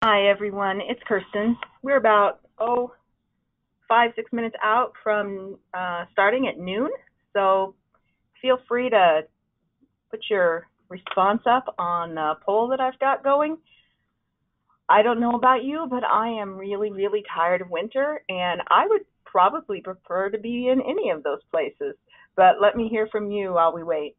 Hi everyone, it's Kirsten. We're about 5, 6 minutes out from starting at noon, so feel free to put your response up on a poll that I've got going. I don't know about you, but I am really, really tired of winter, and I would probably prefer to be in any of those places. But let me hear from you while we wait.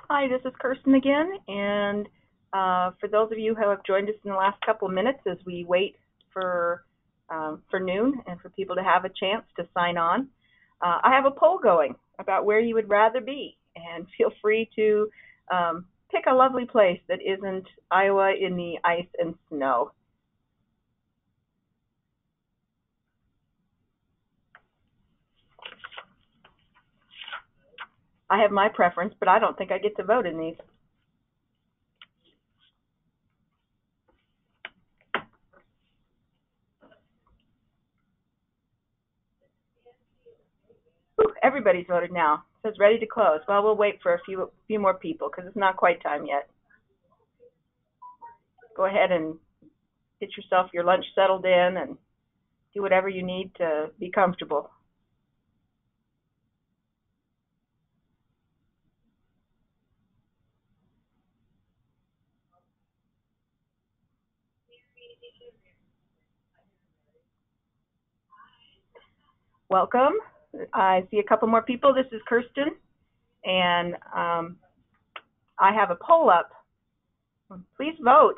Hi, this is Kirsten again, and for those of you who have joined us in the last couple of minutes as we wait for noon and for people to have a chance to sign on, I have a poll going about where you would rather be, and feel free to pick a lovely place that isn't Iowa in the ice and snow. I have my preference, but I don't think I get to vote in these. Whew, everybody's voted now. It says ready to close. Well, we'll wait for a few more people because it's not quite time yet. Go ahead and get yourself your lunch settled in and do whatever you need to be comfortable. welcome. I see a couple more people. This is Kirsten, and I have a poll up. Please vote.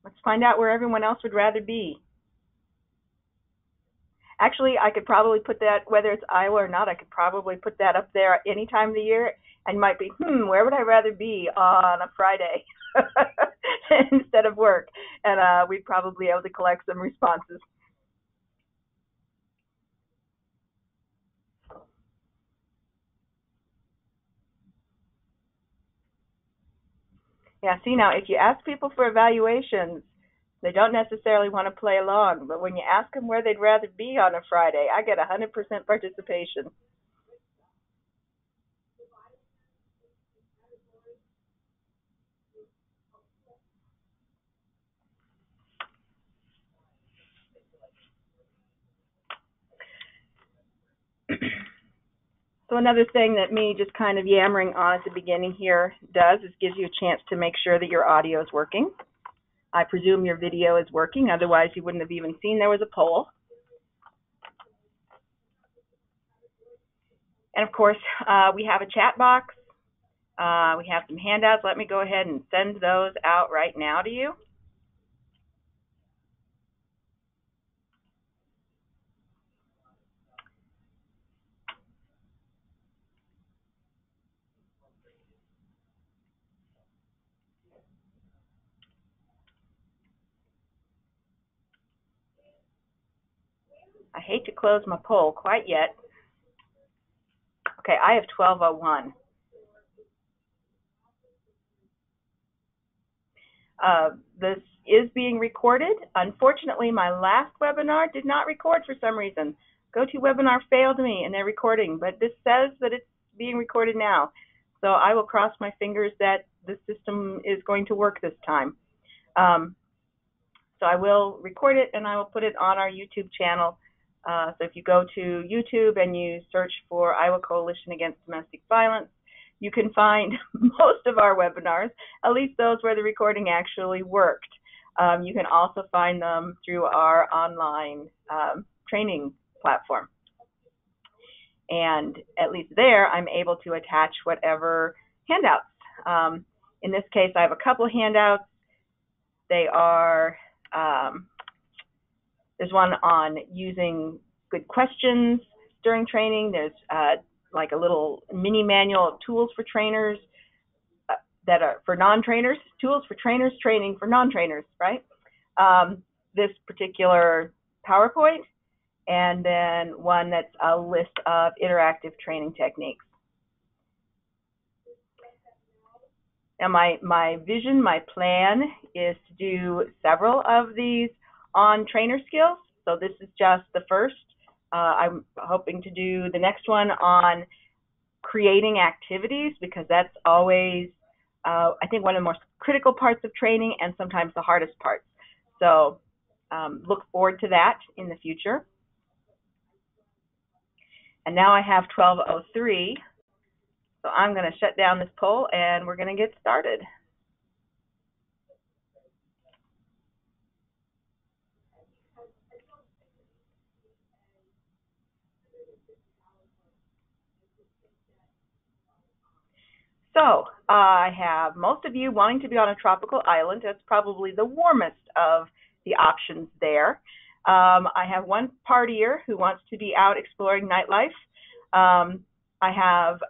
Let's find out where everyone else would rather be. Actually, I could probably put that, whether it's Iowa or not, I could probably put that up there any time of the year, and you might be, where would I rather be on a Friday instead of work? And we'd probably be able to collect some responses. Yeah, see now, if you ask people for evaluations, they don't necessarily want to play along, but when you ask them where they'd rather be on a Friday, I get 100% participation. So another thing that me just kind of yammering on at the beginning here does is gives you a chance to make sure that your audio is working. I presume your video is working, otherwise you wouldn't have even seen there was a poll. And of course, we have a chat box. We have some handouts. Let me go ahead and send those out right now to you. I hate to close my poll quite yet. Okay, I have 1201. This is being recorded. Unfortunately, my last webinar did not record for some reason. GoToWebinar failed me in their recording, but this says that it's being recorded now. So I will cross my fingers that the system is going to work this time. So I will record it and I will put it on our YouTube channel. So if you go to YouTube and you search for Iowa Coalition Against Domestic Violence, you can find most of our webinars, at least those where the recording actually worked. You can also find them through our online training platform. And at least there, I'm able to attach whatever handouts. In this case, I have a couple of handouts. They are, there's one on using good questions during training. There's like a little mini manual of tools for trainers that are for non-trainers, tools for trainers training for non-trainers, right? This particular PowerPoint, and then one that's a list of interactive training techniques. Now my vision, my plan is to do several of these on trainer skills. So this is just the first. I'm hoping to do the next one on creating activities, because that's always, I think, one of the most critical parts of training and sometimes the hardest parts. So look forward to that in the future. And now I have 1203. So I'm going to shut down this poll and we're going to get started. So I have most of you wanting to be on a tropical island. That's probably the warmest of the options there. I have one partier who wants to be out exploring nightlife. I have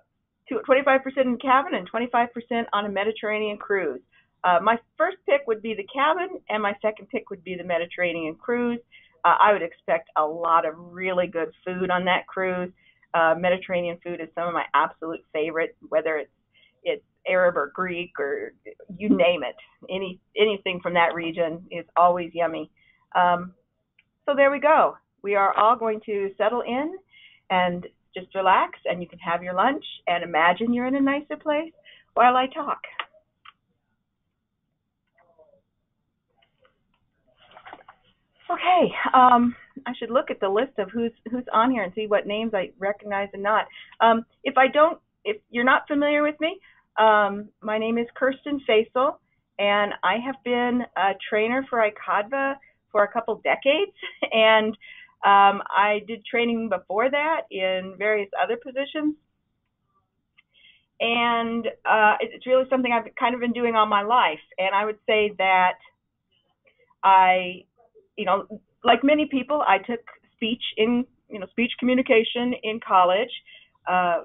25% in cabin and 25% on a Mediterranean cruise. My first pick would be the cabin, and my second pick would be the Mediterranean cruise. I would expect a lot of really good food on that cruise. Mediterranean food is some of my absolute favorite, whether it's Arab or Greek or you name it. Anything from that region is always yummy. So there we go. We are all going to settle in and just relax, and you can have your lunch and imagine you're in a nicer place while I talk. Okay, I should look at the list of who's on here and see what names I recognize and not. If you're not familiar with me, my name is Kirsten Faisal, and I have been a trainer for ICADVA for a couple decades, and I did training before that in various other positions, and it's really something I've kind of been doing all my life. And I would say that I, like many people, I took speech communication in college, uh,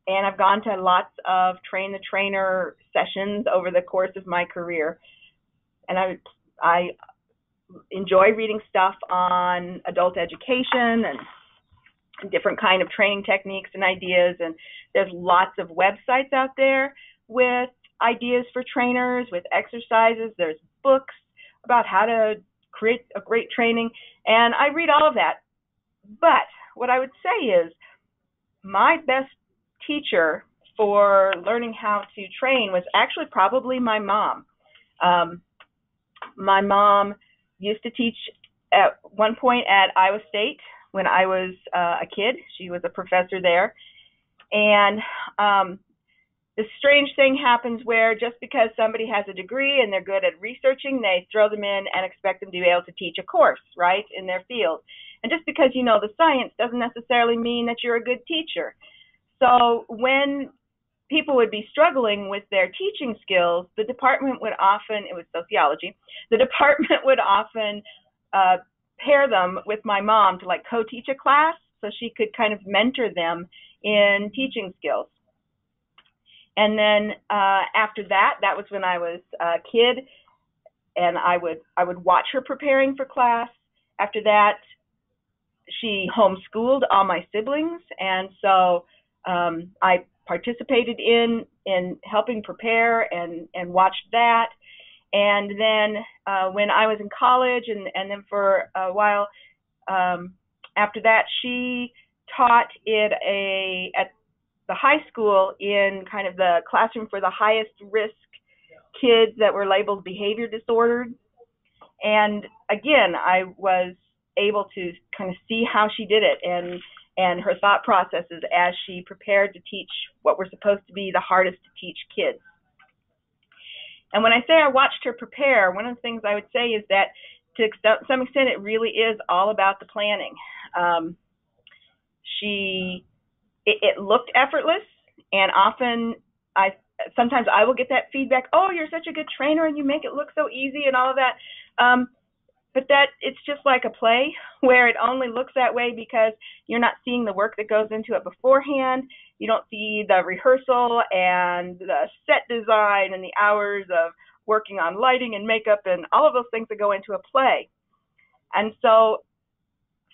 and I've gone to lots of train the trainer sessions over the course of my career. And I enjoy reading stuff on adult education and different kind of training techniques and ideas. And there's lots of websites out there with ideas for trainers, with exercises. There's books about how to create a great training, and I read all of that. But what I would say is my best teacher for learning how to train was actually probably my mom. Um, my mom used to teach at one point at Iowa State when I was a kid. She was a professor there. And this strange thing happens where just because somebody has a degree and they're good at researching, they throw them in and expect them to be able to teach a course, right, in their field. And just because you know the science doesn't necessarily mean that you're a good teacher. So when people would be struggling with their teaching skills, the department would often, it was sociology, the department would often pair them with my mom to like co-teach a class so she could kind of mentor them in teaching skills. And then after that, that was when I was a kid, and I would watch her preparing for class. After that, she homeschooled all my siblings, and so I participated in helping prepare and watched that. And then when I was in college, and then for a while after that, she taught at the high school in kind of the classroom for the highest risk kids that were labeled behavior disordered. And again, I was able to kind of see how she did it and her thought processes as she prepared to teach what were supposed to be the hardest to teach kids. And when I say I watched her prepare, one of the things I would say is that to some extent it really is all about the planning. It looked effortless, and often sometimes I will get that feedback, oh, you're such a good trainer and you make it look so easy and all of that. But that it's just like a play where it only looks that way because you're not seeing the work that goes into it beforehand. You don't see the rehearsal and the set design and the hours of working on lighting and makeup and all of those things that go into a play. And so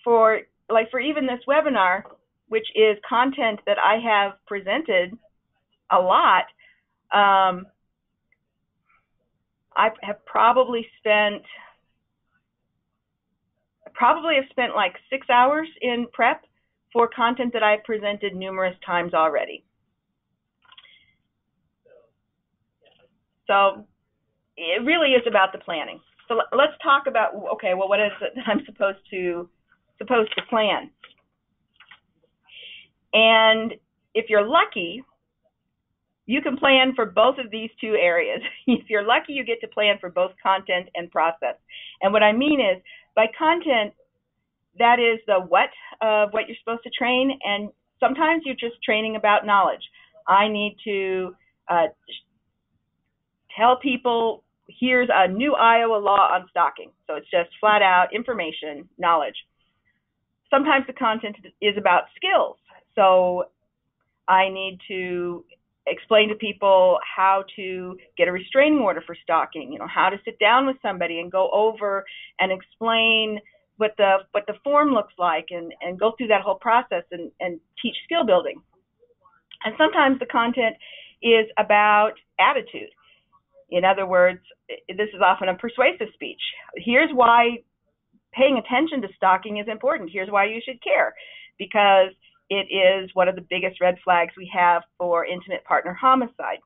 for even this webinar, which is content that I have presented a lot, I have probably spent like 6 hours in prep for content that I've presented numerous times already. So it really is about the planning. So let's talk about, okay, well, what is it that I'm supposed to plan? And if you're lucky, you can plan for both of these two areas. If you're lucky, you get to plan for both content and process. And what I mean is, by content, that is the what of what you're supposed to train, and sometimes you're just training about knowledge. I need to tell people, here's a new Iowa law on stalking. So it's just flat out information, knowledge. Sometimes the content is about skills. So I need to explain to people how to get a restraining order for stalking, how to sit down with somebody and go over and explain what the form looks like and go through that whole process and teach skill building. And sometimes the content is about attitude. In other words, this is often a persuasive speech. Here's why paying attention to stalking is important. Here's why you should care, because it is one of the biggest red flags we have for intimate partner homicide.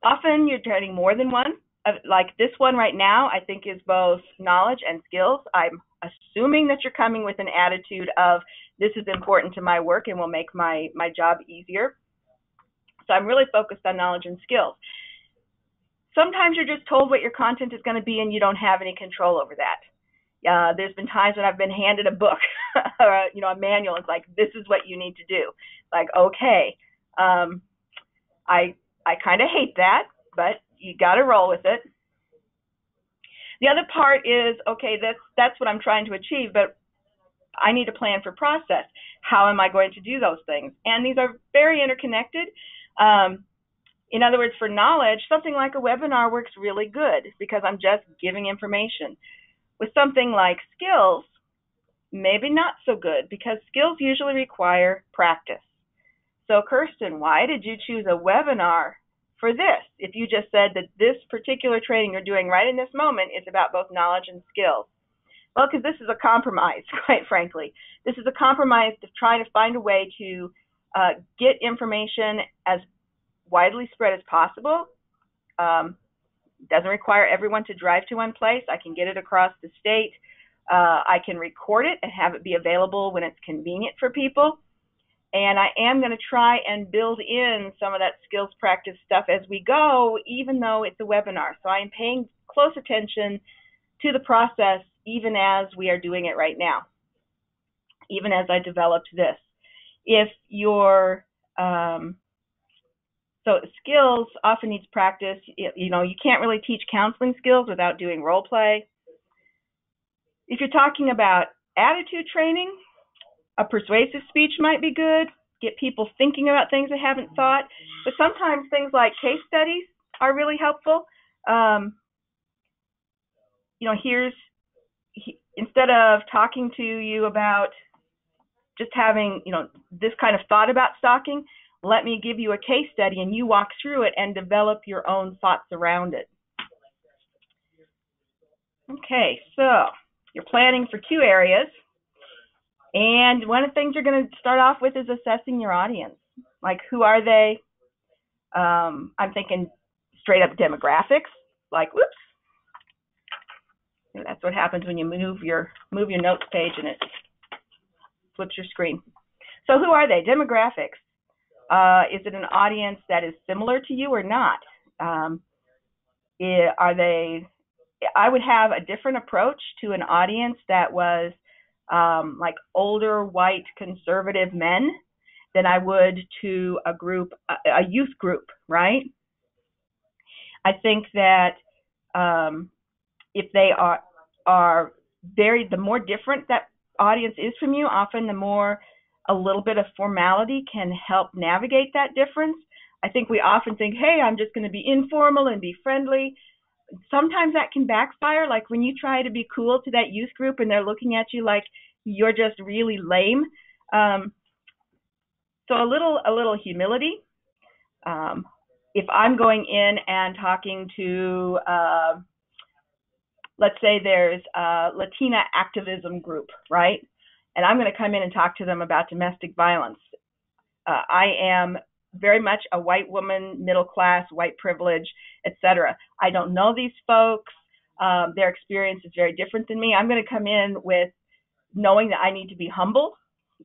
Often you're training more than one. Like this one right now, I think is both knowledge and skills. I'm assuming that you're coming with an attitude of this is important to my work and will make my job easier. So I'm really focused on knowledge and skills. Sometimes you're just told what your content is going to be and you don't have any control over that. There's been times when I've been handed a book or a manual. It's like, this is what you need to do. Like, okay, I I kind of hate that, but you got to roll with it. The other part is, okay, that's what I'm trying to achieve, but I need a plan for process. How am I going to do those things? And these are very interconnected. Um, in other words, for knowledge, something like a webinar works really good because I'm just giving information. With something like skills, maybe not so good because skills usually require practice. So Kirsten, why did you choose a webinar for this? If you just said that this particular training you're doing right in this moment is about both knowledge and skills. Well, because this is a compromise, quite frankly. This is a compromise to try to find a way to get information as widely spread as possible. Doesn't require everyone to drive to one place. I can get it across the state. I can record it and have it be available when it's convenient for people. And I am going to try and build in some of that skills practice stuff as we go, even though it's a webinar. So I am paying close attention to the process even as we are doing it right now, even as I developed this. If you're so skills often needs practice. You can't really teach counseling skills without doing role play. If you're talking about attitude training, a persuasive speech might be good. Get people thinking about things they haven't thought. But sometimes things like case studies are really helpful. Instead of talking to you about just having, this kind of thought about stalking, let me give you a case study and you walk through it and develop your own thoughts around it. Okay, so you're planning for 2 areas. And one of the things you're going to start off with is assessing your audience. Like, who are they? I'm thinking straight up demographics. Like, whoops. That's what happens when you move your notes page and it flips your screen. So who are they? Demographics. Is it an audience that is similar to you or not? Are they? I would have a different approach to an audience that was like older white conservative men than I would to a youth group, right? I think that if they are very, the more different that audience is from you, often the more a little bit of formality can help navigate that difference. I think we often think, hey, I'm just going to be informal and be friendly. Sometimes that can backfire, like when you try to be cool to that youth group and they're looking at you like you're just really lame. So a little humility. If I'm going in and talking to, let's say there's a Latina activism group, right? And I'm going to come in and talk to them about domestic violence. I am very much a white woman, middle class, white privilege, etc. I don't know these folks. Their experience is very different than me. I'm going to come in with knowing that I need to be humble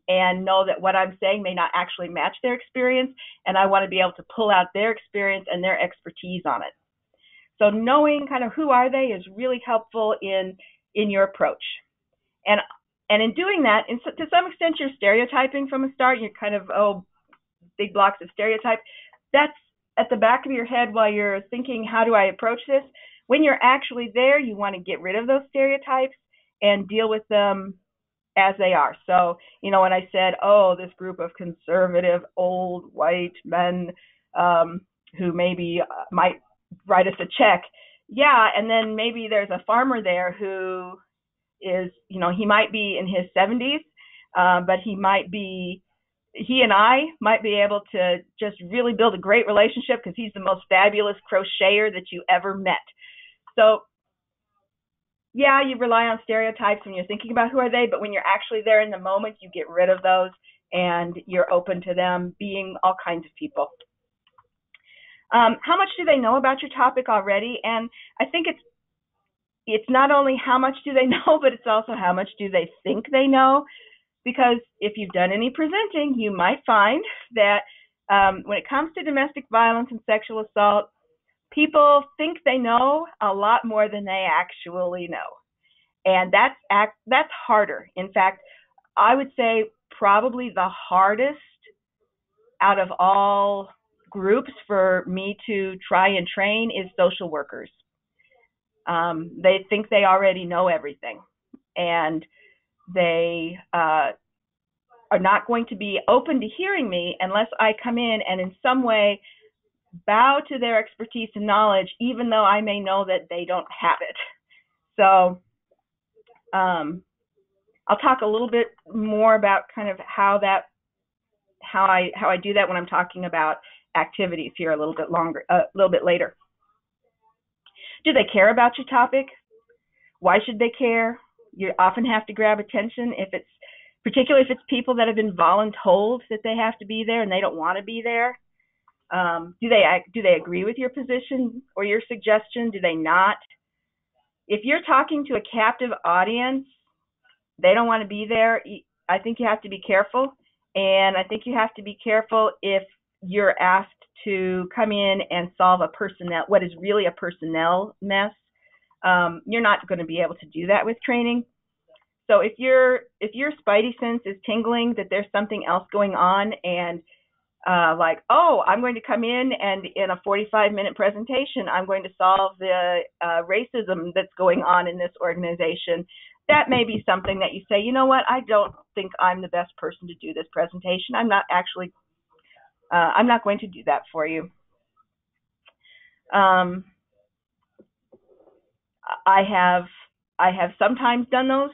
and know that what I'm saying may not actually match their experience, and I want to be able to pull out their experience and their expertise on it. So knowing kind of who are they is really helpful in your approach. And in doing that, to some extent, you're stereotyping from a start. You're kind of, big blocks of stereotype. That's at the back of your head while you're thinking, how do I approach this? When you're actually there, you want to get rid of those stereotypes and deal with them as they are. So, when I said, this group of conservative, old, white men who maybe might write us a check. Yeah, and then maybe there's a farmer there who is, he might be in his 70s, but he and I might be able to just really build a great relationship because he's the most fabulous crocheter that you ever met. So, yeah, you rely on stereotypes when you're thinking about who are they, but when you're actually there in the moment, you get rid of those and you're open to them being all kinds of people. How much do they know about your topic already? And I think it's not only how much do they know, but it's also how much do they think they know. Because if you've done any presenting, you might find that when it comes to domestic violence and sexual assault, people think they know a lot more than they actually know. And that's harder. In fact, I would say probably the hardest out of all groups for me to try and train is social workers. They think they already know everything, and they are not going to be open to hearing me unless I come in and in some way bow to their expertise and knowledge, even though I may know that they don't have it. So I'll talk a little bit more about kind of how I do that when I'm talking about activities here a little bit later. Do they care about your topic? Why should they care? You often have to grab attention particularly if it's people that have been voluntold that they have to be there and they don't want to be there. Do they agree with your position or your suggestion? Do they not? If you're talking to a captive audience, they don't want to be there. I think you have to be careful, and I think you have to be careful if you're asked to come in and solve what is really a personnel mess. You're not going to be able to do that with training. So if your spidey sense is tingling that there's something else going on, and I'm going to come in and in a 45-minute presentation, I'm going to solve the racism that's going on in this organization, that may be something that you say, you know what, I don't think I'm the best person to do this presentation. I'm not going to do that for you. I have sometimes done those,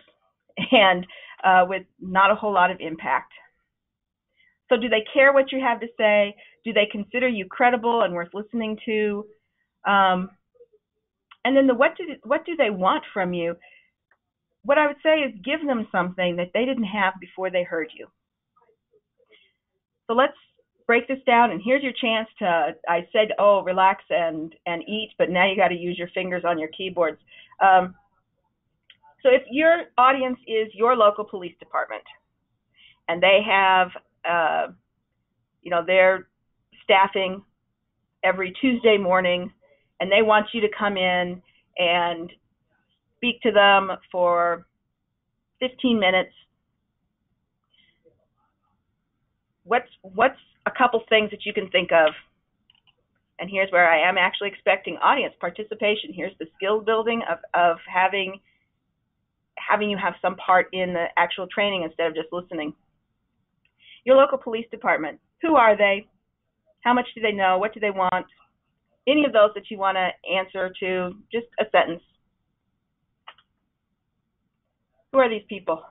and with not a whole lot of impact. So do they care what you have to say? Do they consider you credible and worth listening to? And then what do they want from you? What I would say is give them something that they didn't have before they heard you. So let's break this down, and here's your chance I said, relax and eat, but now you got to use your fingers on your keyboards. So if your audience is your local police department, and they have they're staffing every Tuesday morning, and they want you to come in and speak to them for 15 minutes. What's a couple things that you can think of? And here's where I am actually expecting audience participation. Here's the skill building of having you have some part in the actual training instead of just listening. Your local police department, who are they? How much do they know? What do they want? Any of those that you want to answer to, just a sentence. Who are these people?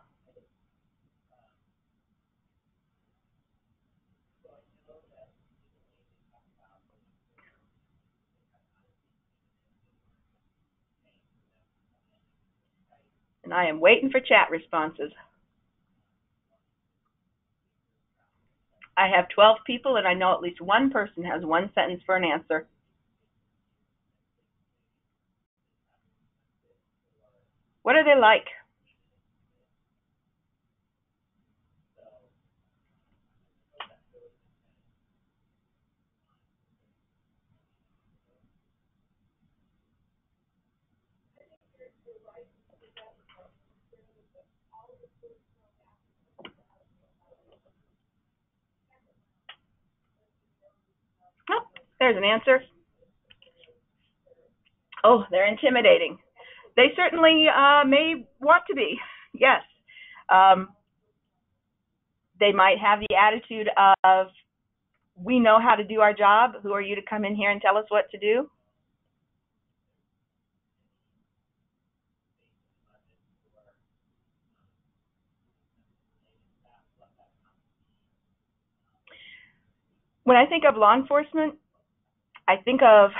And I am waiting for chat responses. I have 12 people, and I know at least one person has one sentence for an answer. What are they like? Oh, there's an answer. Oh, they're intimidating. They certainly may want to be, yes. They might have the attitude of, we know how to do our job. Who are you to come in here and tell us what to do? When I think of law enforcement, I think of,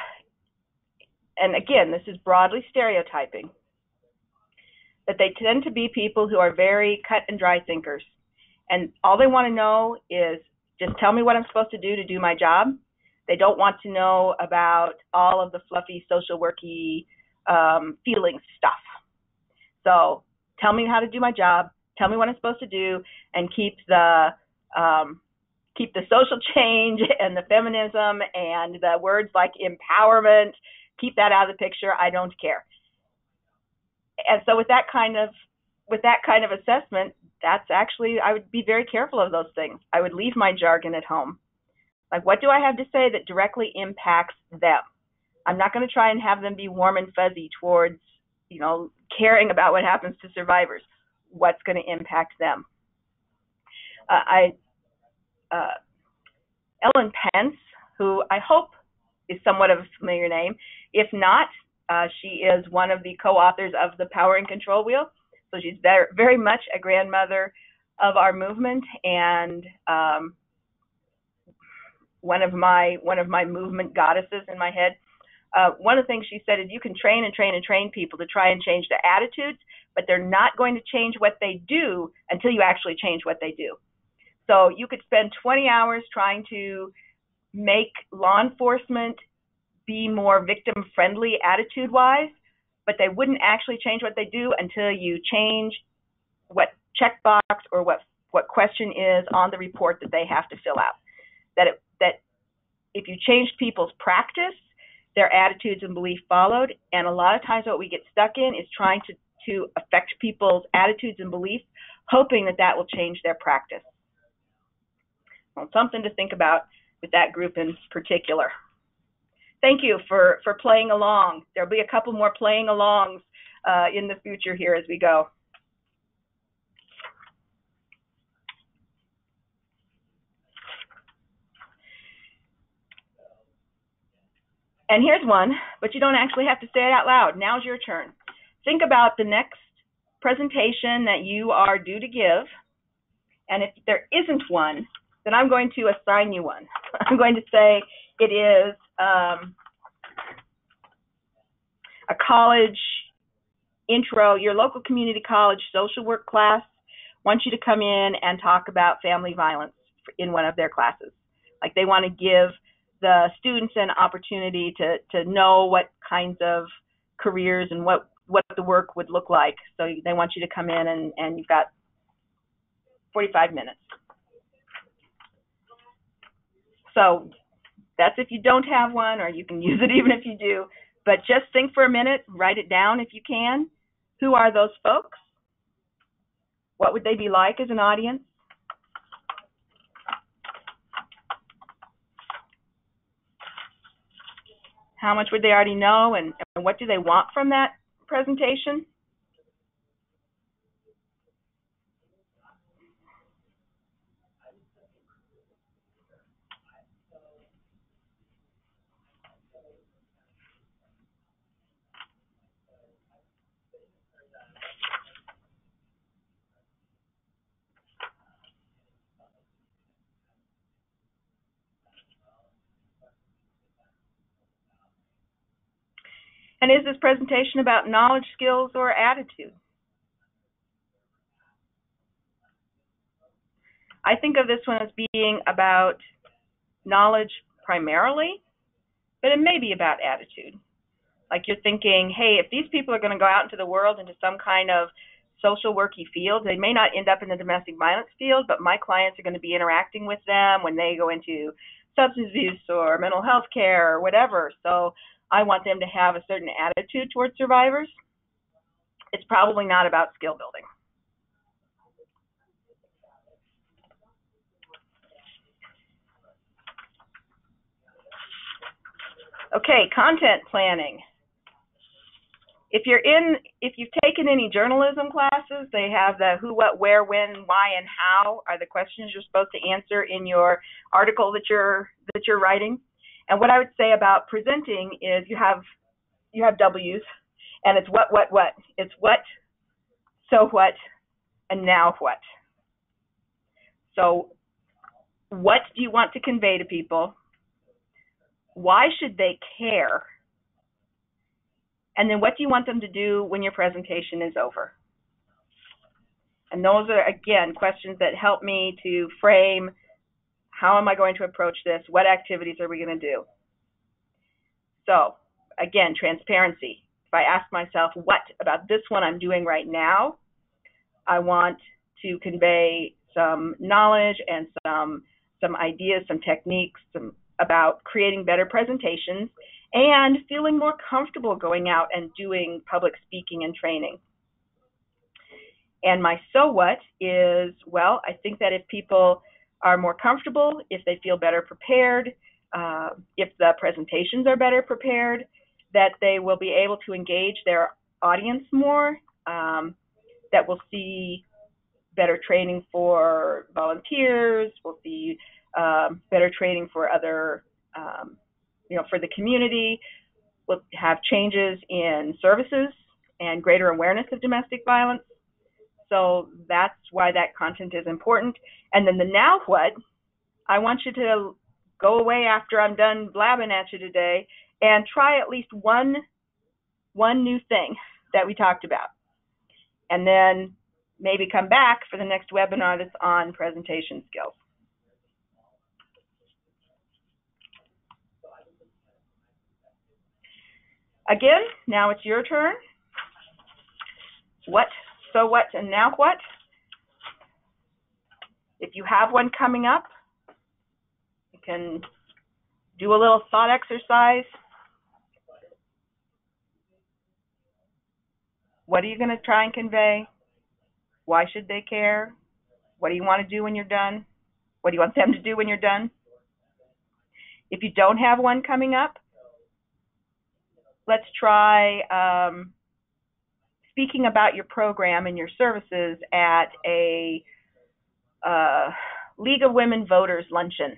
and again, this is broadly stereotyping, that they tend to be people who are very cut and dry thinkers. And all they want to know is just tell me what I'm supposed to do my job. They don't want to know about all of the fluffy social worky feelings stuff. So tell me how to do my job, tell me what I'm supposed to do, and keep the social change and the feminism and the words like empowerment, keep that out of the picture. I don't care. And so with that kind of assessment, that's actually, I would be very careful of those things. I would leave my jargon at home. Like, what do I have to say that directly impacts them? I'm not going to try and have them be warm and fuzzy towards, caring about what happens to survivors. What's going to impact them? Ellen Pence, who I hope is somewhat of a familiar name. If not, she is one of the co-authors of The Power and Control Wheel. So she's very, very much a grandmother of our movement, and one of my movement goddesses in my head. One of the things she said is you can train and train and train people to try and change their attitudes, but they're not going to change what they do until you actually change what they do. So you could spend 20 hours trying to make law enforcement be more victim-friendly attitude-wise, but they wouldn't actually change what they do until you change what checkbox or what question is on the report that they have to fill out. That if you changed people's practice, their attitudes and belief followed. And a lot of times what we get stuck in is trying to affect people's attitudes and beliefs, hoping that will change their practice. Well, something to think about with that group in particular. Thank you for playing along. There'll be a couple more playing alongs in the future here as we go. And here's one, but you don't actually have to say it out loud. Now's your turn. Think about the next presentation that you are due to give, and if there isn't one, then I'm going to assign you one. I'm going to say it is a college intro, your local community college social work class wants you to come in and talk about family violence in one of their classes. Like, they want to give the students an opportunity to know what kinds of careers and what the work would look like. So they want you to come in and you've got 45 minutes. So that's if you don't have one, or you can use it even if you do. But just think for a minute, write it down if you can. Who are those folks? What would they be like as an audience? How much would they already know, and what do they want from that presentation? And is this presentation about knowledge, skills, or attitude? I think of this one as being about knowledge primarily, but it may be about attitude. Like, you're thinking, hey, if these people are going to go out into the world into some kind of social worky field, they may not end up in the domestic violence field, but my clients are going to be interacting with them when they go into substance abuse or mental health care or whatever. So I want them to have a certain attitude towards survivors. It's probably not about skill building. Okay, content planning. If you've taken any journalism classes, they have the who, what, where, when, why, and how are the questions you're supposed to answer in your article that you're writing. And what I would say about presenting is you have W's, and it's what. It's what, so what, and now what. So what do you want to convey to people? Why should they care? And then what do you want them to do when your presentation is over? And those are, again, questions that help me to frame how am I going to approach this? What activities are we going to do? So, again, transparency. If I ask myself, what about this one I'm doing right now? I want to convey some knowledge and some ideas, some techniques, about creating better presentations and feeling more comfortable going out and doing public speaking and training. And my so what is, well, I think that if people are more comfortable, if they feel better prepared, if the presentations are better prepared, that they will be able to engage their audience more, that we'll see better training for volunteers, we'll see better training for other, for the community, we'll have changes in services and greater awareness of domestic violence. So that's why that content is important. And then the now what, I want you to go away after I'm done blabbing at you today and try at least one new thing that we talked about. And then maybe come back for the next webinar that's on presentation skills. Again, now it's your turn. What, so what, and now what? If you have one coming up, you can do a little thought exercise. What are you going to try and convey? Why should they care? What do you want to do when you're done? What do you want them to do when you're done? If you don't have one coming up, let's try speaking about your program and your services at a League of Women Voters luncheon.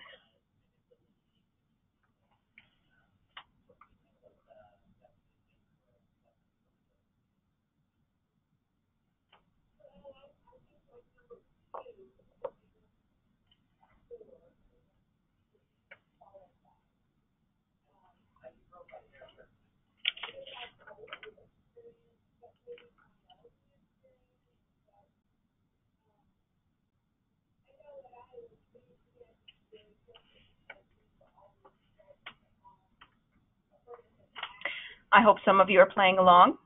I hope some of you are playing along.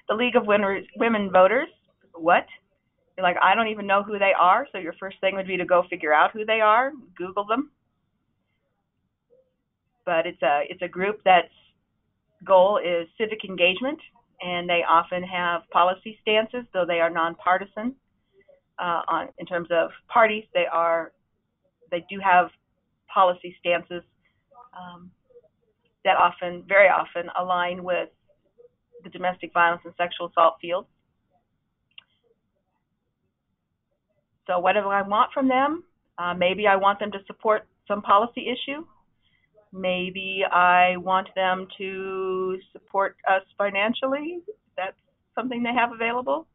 The League of Women Voters, what? You're like, I don't even know who they are, so your first thing would be to go figure out who they are, Google them. But it's a group that's goal is civic engagement, and they often have policy stances, though they are nonpartisan. In terms of parties, they do have policy stances that very often align with the domestic violence and sexual assault field. So what do I want from them? Maybe I want them to support some policy issue. Maybe I want them to support us financially. That's something they have available.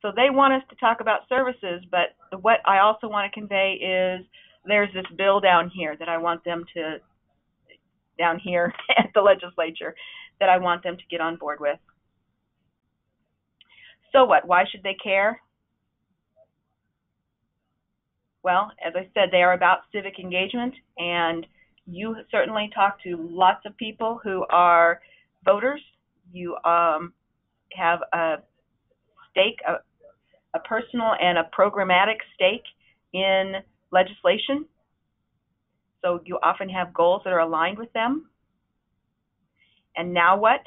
So they want us to talk about services, but what I also want to convey is there's this bill down here that I want them to, down here at the legislature, that I want them to get on board with. So what? Why should they care? Well, as I said, they are about civic engagement, and you certainly talk to lots of people who are voters. You have a stake, a personal and a programmatic stake in legislation. So you often have goals that are aligned with them. And now what?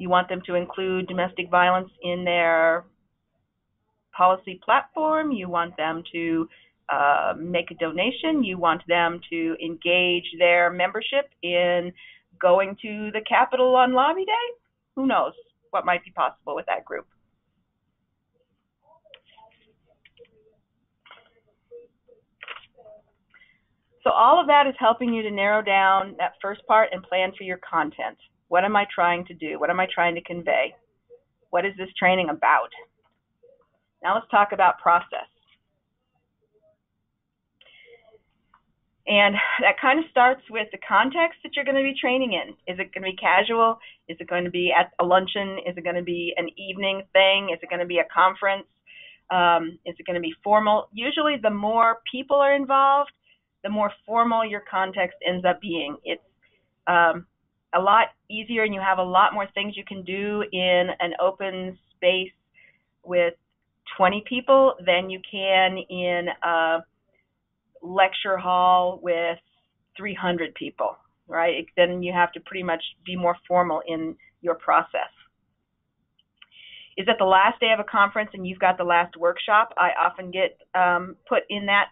You want them to include domestic violence in their policy platform. You want them to make a donation. You want them to engage their membership in going to the Capitol on Lobby Day. Who knows what might be possible with that group. So all of that is helping you to narrow down that first part and plan for your content. What am I trying to do? What am I trying to convey? What is this training about? Now let's talk about process. And that kind of starts with the context that you're going to be training in. Is it going to be casual? Is it going to be at a luncheon? Is it going to be an evening thing? Is it going to be a conference? Is it going to be formal? Usually the more people are involved, the more formal your context ends up being. It's a lot easier, and you have a lot more things you can do in an open space with 20 people than you can in a lecture hall with 300 people, right? Then you have to pretty much be more formal in your process. is it the last day of a conference and you've got the last workshop? I often get put in that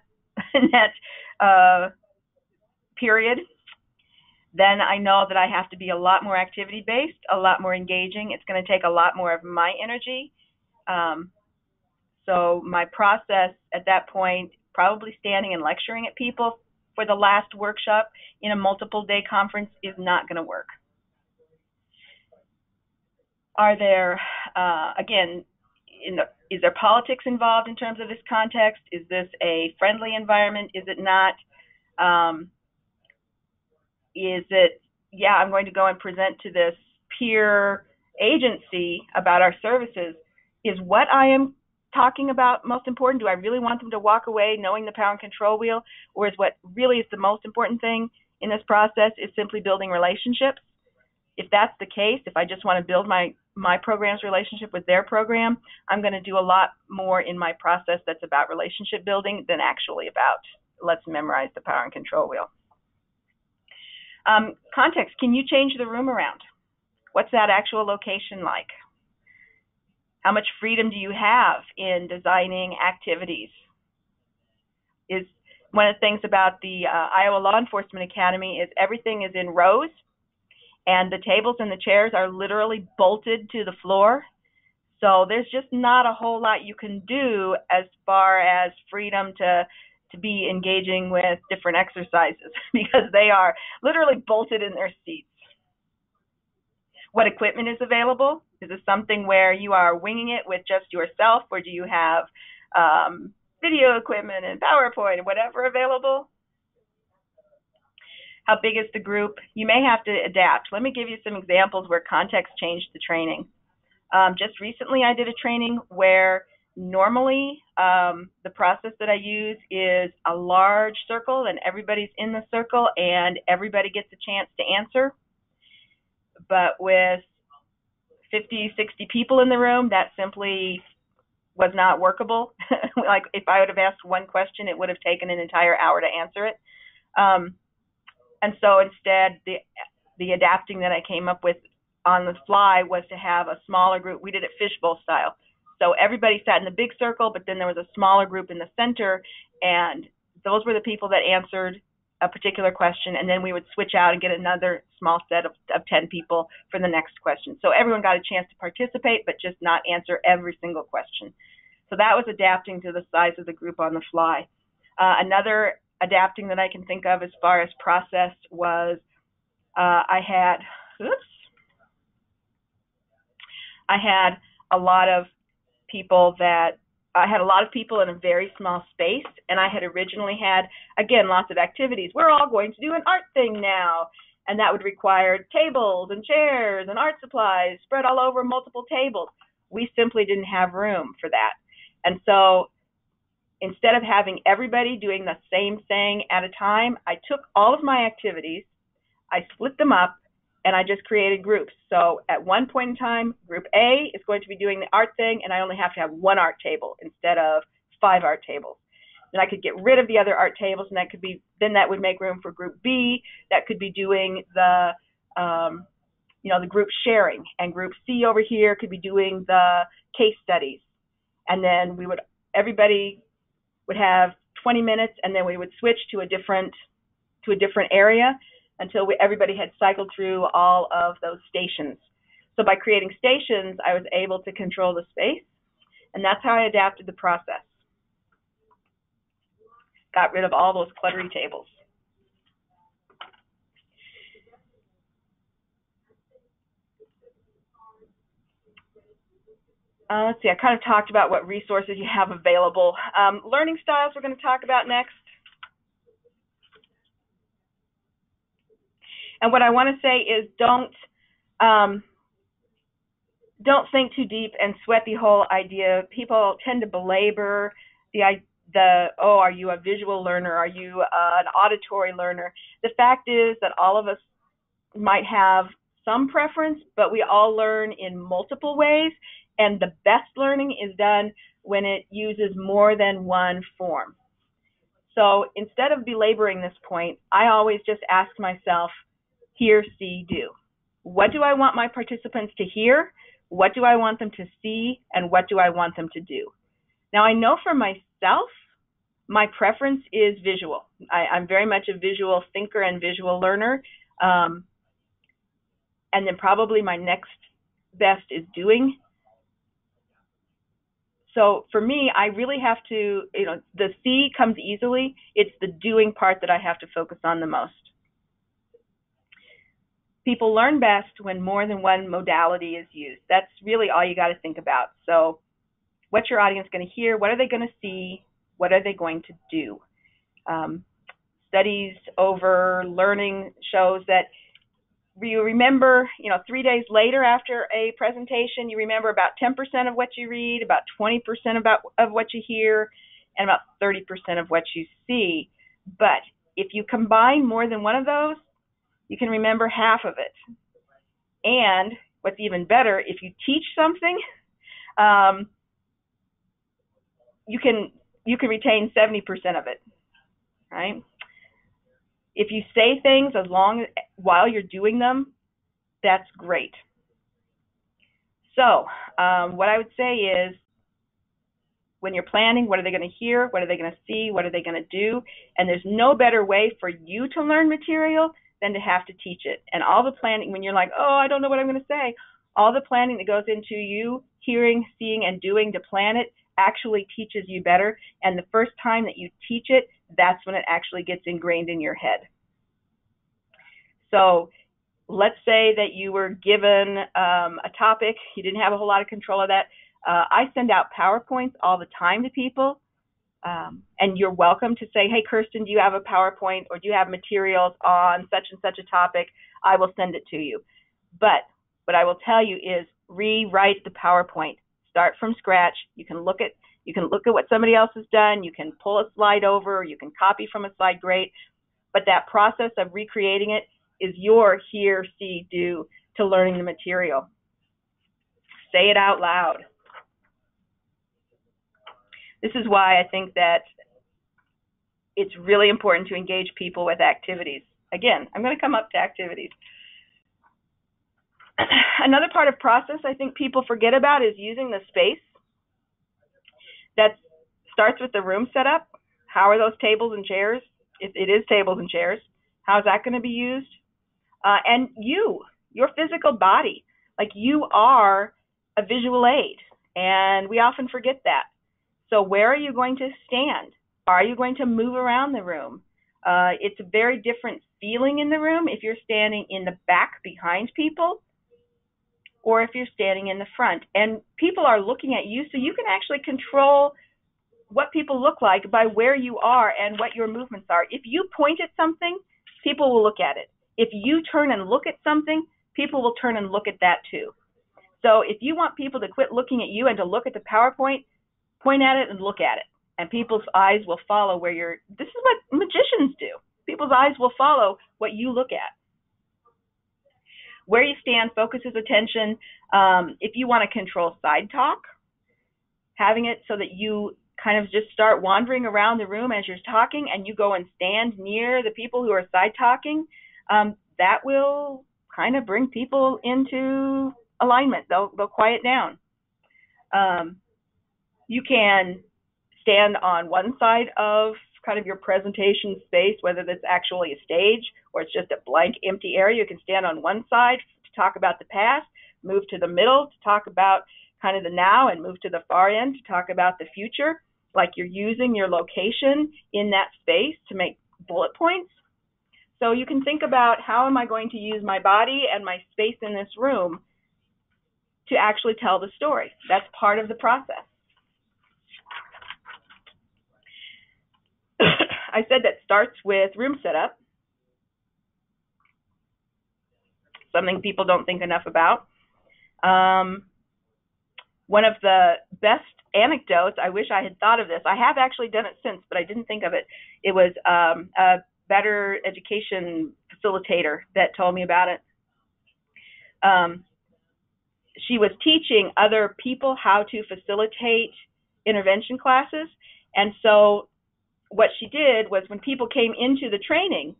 in that period. Then I know that I have to be a lot more activity-based, a lot more engaging. It's going to take a lot more of my energy. So my process at that point, probably standing and lecturing at people for the last workshop in a multiple-day conference, is not going to work. Are there, again, is there politics involved in terms of this context? Is this a friendly environment? Is it not? Is it, yeah, I'm going to go and present to this peer agency about our services. Is what I am talking about most important? Do I really want them to walk away knowing the power and control wheel? Or is what really is the most important thing in this process is simply building relationships? If that's the case, if I just want to build my program's relationship with their program, I'm going to do a lot more in my process that's about relationship building than actually about let's memorize the power and control wheel. Context, can you change the room around? What's that actual location like? How much freedom do you have in designing activities? Is one of the things about the Iowa Law Enforcement Academy is everything is in rows, and the tables and the chairs are literally bolted to the floor. So there's just not a whole lot you can do as far as freedom to be engaging with different exercises because they are literally bolted in their seats. What equipment is available? Is this something where you are winging it with just yourself, or do you have video equipment and PowerPoint and whatever available? How big is the group? You may have to adapt. Let me give you some examples where context changed the training. Just recently I did a training where normally the process that I use is a large circle and everybody's in the circle and everybody gets a chance to answer. But with 50, 60 people in the room, that simply was not workable. Like if I would have asked one question, it would have taken an entire hour to answer it. And so instead, the adapting that I came up with on the fly was to have a smaller group. We did it fishbowl style. So everybody sat in the big circle, but then there was a smaller group in the center, and those were the people that answered a particular question, and then we would switch out and get another small set of 10 people for the next question. So everyone got a chance to participate, but just not answer every single question. So that was adapting to the size of the group on the fly. Another adapting that I can think of as far as process was I had a lot of people in a very small space, and I had originally had, again, lots of activities. We're all going to do an art thing now, and that would require tables and chairs and art supplies spread all over multiple tables. We simply didn't have room for that. And so instead of having everybody doing the same thing at a time, I took all of my activities, I split them up, and I just created groups. So at one point in time, group A is going to be doing the art thing, and I only have to have one art table instead of 5 art tables. Then I could get rid of the other art tables, and that would make room for group B that could be doing the the group sharing, and group C over here could be doing the case studies. And then everybody would have 20 minutes, and then we would switch to a different area until everybody had cycled through all of those stations. So by creating stations, I was able to control the space, and that's how I adapted the process. Got rid of all those cluttery tables. Let's see, I kind of talked about what resources you have available. Learning styles we're going to talk about next. And what I want to say is don't think too deep and sweat the whole idea. People tend to belabor are you a visual learner? Are you an auditory learner? The fact is that all of us might have some preference, but we all learn in multiple ways, and the best learning is done when it uses more than one form. So instead of belaboring this point, I always just ask myself, hear, see, do. What do I want my participants to hear? What do I want them to see, and what do I want them to do? Now, I know for myself, my preference is visual. I'm very much a visual thinker and visual learner. And then probably my next best is doing. So for me, I really have to, the see comes easily. It's the doing part that I have to focus on the most. People learn best when more than one modality is used. That's really all you got to think about. So what's your audience going to hear? What are they going to see? What are they going to do? Studies over learning shows that you remember, 3 days later after a presentation, you remember about 10% of what you read, about 20% of what you hear, and about 30% of what you see. But if you combine more than one of those, you can remember half of it. And what's even better, if you teach something, you can retain 70% of it, right? If you say things while you're doing them, that's great. So what I would say is, when you're planning, what are they going to hear? What are they going to see? What are they going to do? And there's no better way for you to learn material than to have to teach it. And all the planning, when you're like, oh, I don't know what I'm going to say, all the planning that goes into you hearing, seeing, and doing to plan it actually teaches you better. And the first time that you teach it, that's when it actually gets ingrained in your head. So let's say that you were given a topic, you didn't have a whole lot of control of that. I send out PowerPoints all the time to people. And you're welcome to say, hey, Kirsten, do you have a PowerPoint, or do you have materials on such and such a topic? I will send it to you. But what I will tell you is rewrite the PowerPoint. Start from scratch. You can look at what somebody else has done. You can pull a slide over. You can copy from a slide, great. But that process of recreating it is your hear, see, do to learning the material. Say it out loud. This is why I think that it's really important to engage people with activities. Again, I'm going to come up to activities. Another part of process I think people forget about is using the space. That starts with the room setup. How are those tables and chairs? If it is tables and chairs, how is that going to be used? And your physical body, like you are a visual aid, and we often forget that. So where are you going to stand? Are you going to move around the room? It's a very different feeling in the room if you're standing in the back behind people or if you're standing in the front. And people are looking at you, so you can actually control what people look like by where you are and what your movements are. If you point at something, people will look at it. If you turn and look at something, people will turn and look at that too. So if you want people to quit looking at you and to look at the PowerPoint, point at it and look at it. And people's eyes will follow where you're. This is what magicians do. People's eyes will follow what you look at. Where you stand focuses attention. If you want to control side talk, having it so that you kind of just start wandering around the room as you're talking and you go and stand near the people who are side talking, that will kind of bring people into alignment. They'll quiet down. You can stand on one side of kind of your presentation space, whether that's actually a stage or it's just a blank, empty area. You can stand on one side to talk about the past, move to the middle to talk about kind of the now, and move to the far end to talk about the future, like you're using your location in that space to make bullet points. So you can think about, how am I going to use my body and my space in this room to actually tell the story? That's part of the process. I said that starts with room setup, something people don't think enough about. One of the best anecdotes, I wish I had thought of this. I have actually done it since, but I didn't think of it. It was a better education facilitator that told me about it. She was teaching other people how to facilitate intervention classes. And so what she did was, when people came into the training,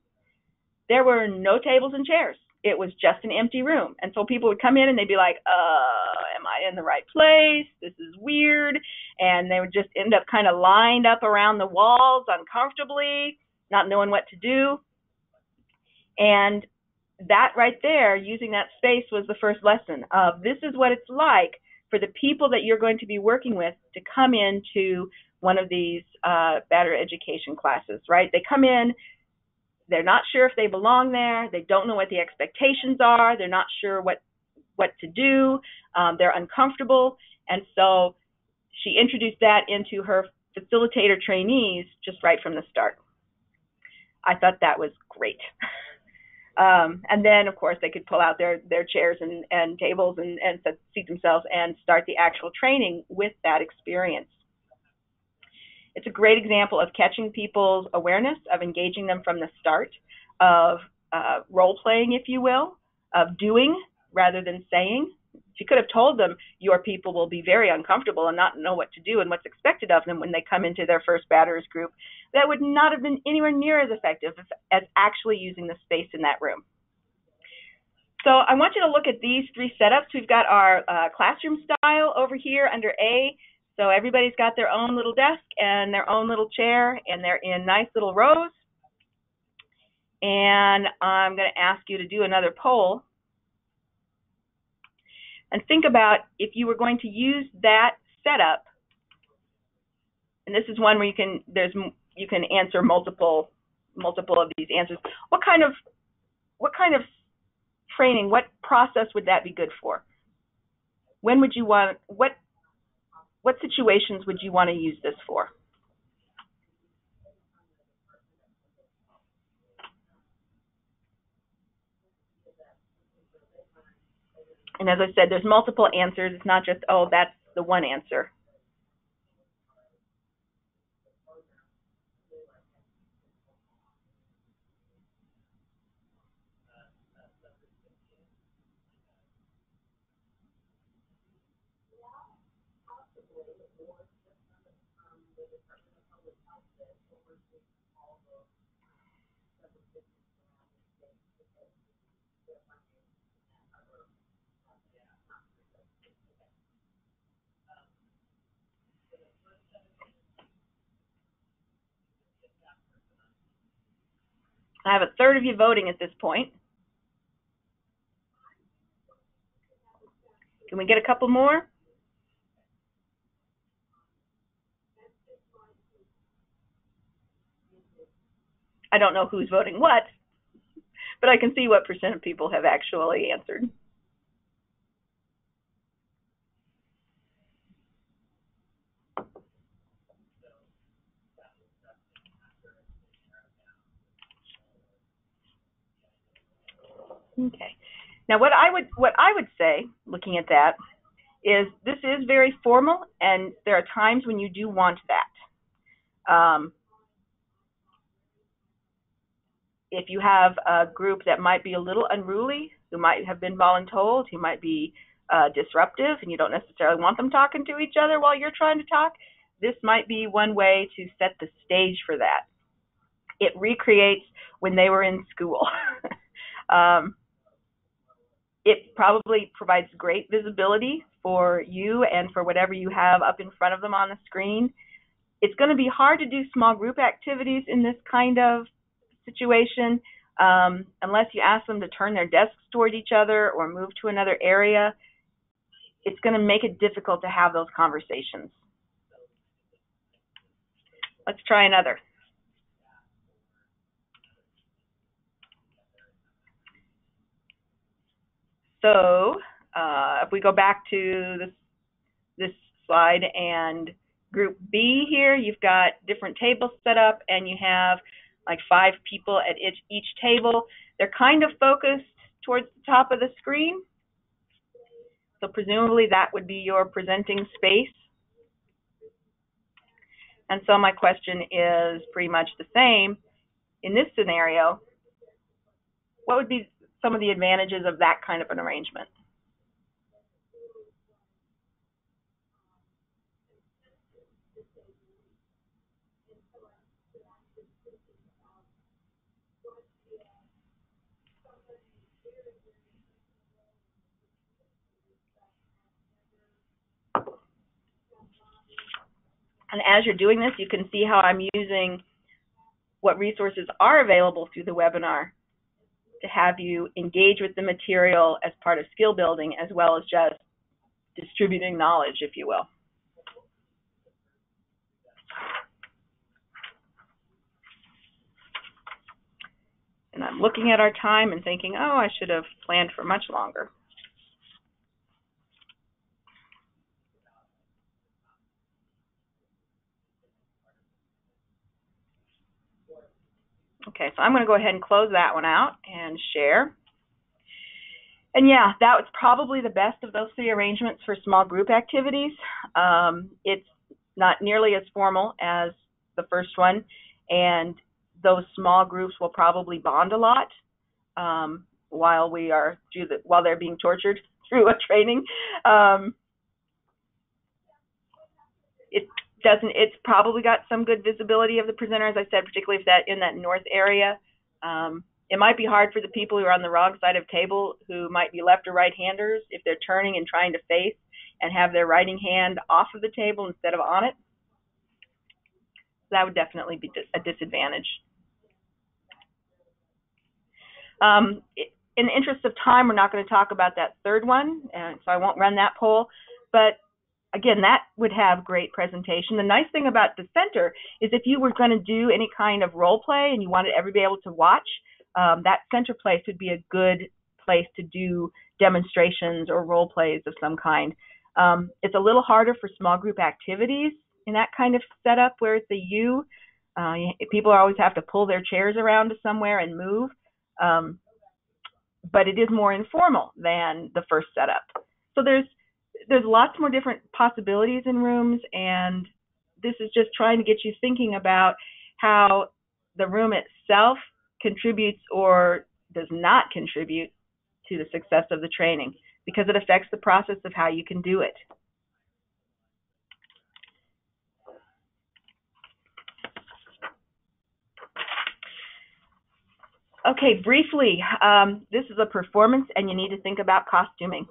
there were no tables and chairs. It was just an empty room. And so people would come in and they'd be like, am not in the right place. This is weird. And they would just end up kind of lined up around the walls uncomfortably, not knowing what to do. And that right there, using that space, was the first lesson of this is what it's like for the people that you're going to be working with to come into one of these batterer education classes, right? They come in, they're not sure if they belong there, they don't know what the expectations are, they're not sure what to do, they're uncomfortable, and so she introduced that into her facilitator trainees just right from the start. I thought that was great. And then, of course, they could pull out their chairs and tables and seat themselves and start the actual training with that experience. It's a great example of catching people's awareness, of engaging them from the start, of role-playing, if you will, of doing rather than saying. She could have told them, your people will be very uncomfortable and not know what to do and what's expected of them when they come into their first batterers group. That would not have been anywhere near as effective as actually using the space in that room. So I want you to look at these three setups. We've got our classroom style over here under A. So everybody's got their own little desk and their own little chair, and they're in nice little rows. And I'm going to ask you to do another poll. And think about if you were going to use that setup, and this is one where you can answer multiple of these answers. What kind of training, what process would that be good for? When would you want, what situations would you want to use this for? And as I said, there's multiple answers. It's not just, oh, that's the one answer. I have a third of you voting at this point. Can we get a couple more? I don't know who's voting what, but I can see what percent of people have actually answered. Okay. Now, what I would say, looking at that, is this is very formal, and there are times when you do want that. If you have a group that might be a little unruly, who might have been voluntold, who might be disruptive, and you don't necessarily want them talking to each other while you're trying to talk, this might be one way to set the stage for that. It recreates when they were in school. It probably provides great visibility for you and for whatever you have up in front of them on the screen. It's going to be hard to do small group activities in this kind of situation unless you ask them to turn their desks toward each other or move to another area. It's going to make it difficult to have those conversations. Let's try another. So if we go back to this slide and group B here, you've got different tables set up, and you have like 5 people at each table. They're kind of focused towards the top of the screen. So presumably that would be your presenting space. And so my question is pretty much the same. In this scenario, what would be some of the advantages of that kind of an arrangement? And as you're doing this, you can see how I'm using what resources are available through the webinar to have you engage with the material as part of skill building, as well as just distributing knowledge, if you will. And I'm looking at our time and thinking, oh, I should have planned for much longer. Okay, so I'm going to go ahead and close that one out and share. And yeah, that was probably the best of those three arrangements for small group activities. It's not nearly as formal as the first one, and those small groups will probably bond a lot while they're being tortured through a training. It's probably got some good visibility of the presenter, as I said, particularly if that in that north area. It might be hard for the people who are on the wrong side of the table, who might be left or right-handers, if they're turning and trying to face and have their writing hand off of the table instead of on it. That would definitely be a disadvantage. In the interest of time, we're not going to talk about that third one, and so I won't run that poll. But again, that would have great presentation. The nice thing about the center is if you were going to do any kind of role play and you wanted everybody able to watch, that center place would be a good place to do demonstrations or role plays of some kind. It's a little harder for small group activities in that kind of setup where it's a U. People always have to pull their chairs around to somewhere and move. But it is more informal than the first setup. So there's lots more different possibilities in rooms, and this is just trying to get you thinking about how the room itself contributes or does not contribute to the success of the training, because it affects the process of how you can do it. Okay, briefly, this is a performance and you need to think about costuming.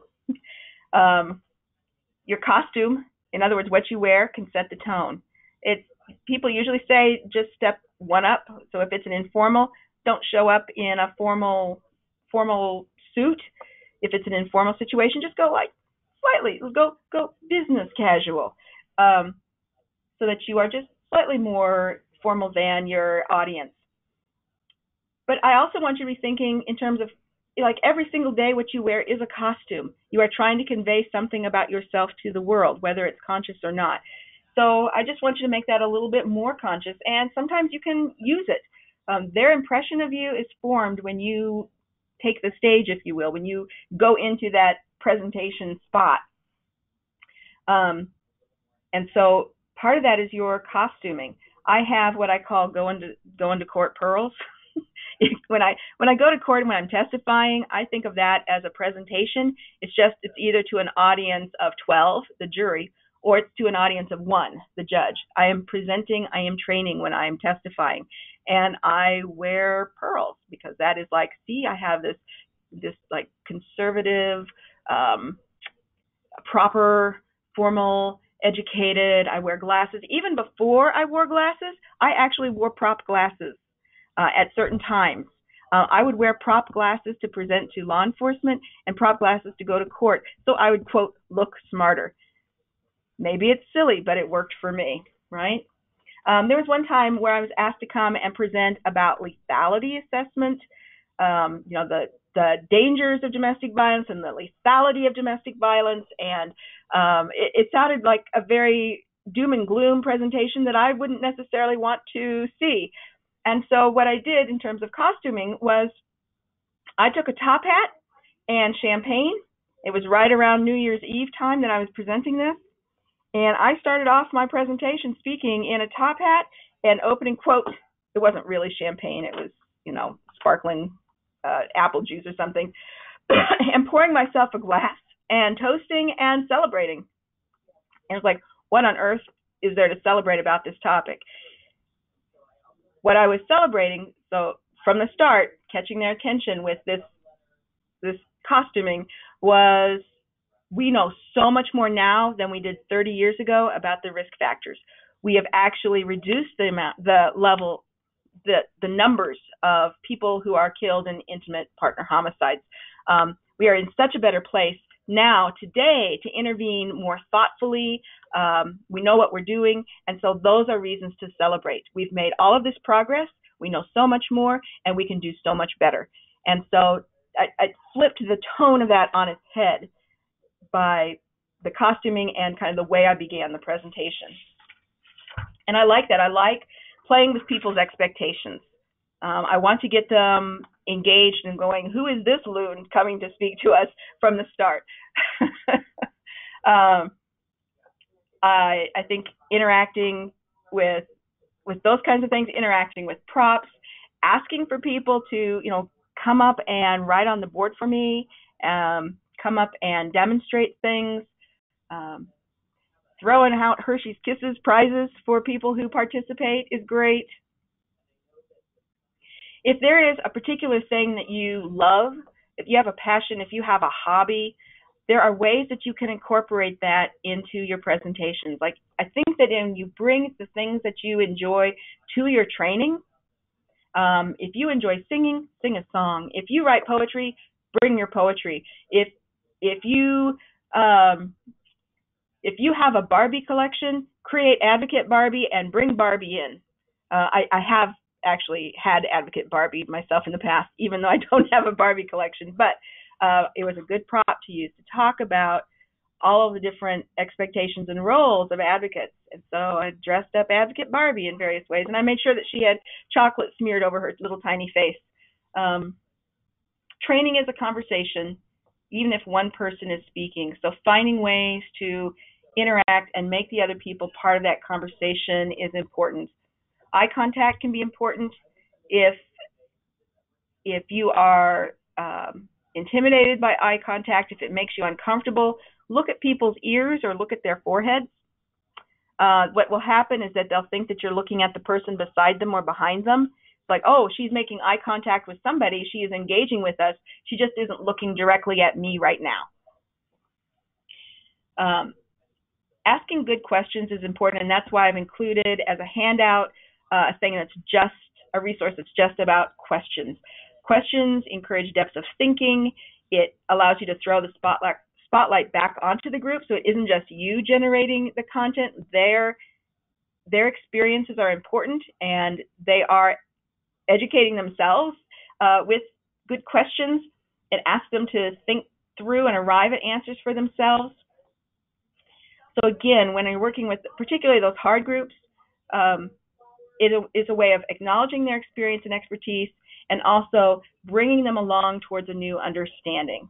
Your costume, in other words, what you wear, can set the tone. People usually say just step one up. So if it's an informal, don't show up in a formal suit. If it's an informal situation, just go like slightly, go business casual, so that you are just slightly more formal than your audience. But I also want you to be thinking in terms of, like, every single day what you wear is a costume. You are trying to convey something about yourself to the world, whether it's conscious or not. So I just want you to make that a little bit more conscious, and sometimes you can use it. Their impression of you is formed when you take the stage, if you will, when you go into that presentation spot. And so part of that is your costuming. I have what I call going to court pearls. When I go to court and when I'm testifying, I think of that as a presentation. It's either to an audience of 12, the jury, or it's to an audience of 1, the judge. I am presenting, I am training when I am testifying. And I wear pearls because that is like, see, I have this like conservative, proper, formal, educated. I wear glasses. Even before I wore glasses, I actually wore prop glasses. At certain times. I would wear prop glasses to present to law enforcement and prop glasses to go to court, so I would, quote, look smarter. Maybe it's silly, but it worked for me, right? There was one time where I was asked to come and present about lethality assessment, the dangers of domestic violence and the lethality of domestic violence, and it sounded like a very doom and gloom presentation that I wouldn't necessarily want to see. And so what I did in terms of costuming was I took a top hat and champagne. It was right around New Year's Eve time that I was presenting this. And I started off my presentation speaking in a top hat and opening quote. It wasn't really champagne. It was, sparkling apple juice or something. And pouring myself a glass and toasting and celebrating. And it was like, what on earth is there to celebrate about this topic? What I was celebrating, so from the start, catching their attention with this costuming, was we know so much more now than we did 30 years ago about the risk factors. we have actually reduced the numbers of people who are killed in intimate partner homicides. We are in such a better place now today to intervene more thoughtfully. We know what we're doing, and so those are reasons to celebrate. We've made all of this progress. We know so much more, and we can do so much better. And so I flipped the tone of that on its head by the costuming and kind of the way I began the presentation. And I like that. I like playing with people's expectations. I want to get them engaged and going, who is this loon coming to speak to us from the start? I think interacting with those kinds of things, interacting with props, asking for people to, come up and write on the board for me, come up and demonstrate things, throwing out Hershey's Kisses prizes for people who participate is great. If there is a particular thing that you love, if you have a passion, if you have a hobby, there are ways that you can incorporate that into your presentations. Like, I think that when you bring the things that you enjoy to your training, if you enjoy singing, sing a song. If you write poetry, bring your poetry. If you have a Barbie collection, create Advocate Barbie and bring Barbie in. I have actually had Advocate Barbie myself in the past, even though I don't have a Barbie collection, but it was a good prop to use to talk about all of the different expectations and roles of advocates. And so I dressed up Advocate Barbie in various ways, and I made sure that she had chocolate smeared over her little tiny face. Training is a conversation, even if one person is speaking. So finding ways to interact and make the other people part of that conversation is important. Eye contact can be important. If you are intimidated by eye contact, if it makes you uncomfortable, look at people's ears or look at their foreheads. What will happen is that they'll think that you're looking at the person beside them or behind them. It's like, oh, she's making eye contact with somebody. She is engaging with us. She just isn't looking directly at me right now. Asking good questions is important, and that's why I've included as a handout a thing that's just a resource that's just about questions. Questions encourage depth of thinking. It allows you to throw the spotlight back onto the group, so it isn't just you generating the content. Their experiences are important, and they are educating themselves with good questions. It asks them to think through and arrive at answers for themselves. So again, when you're working with particularly those hard groups, it is a way of acknowledging their experience and expertise and also bringing them along towards a new understanding.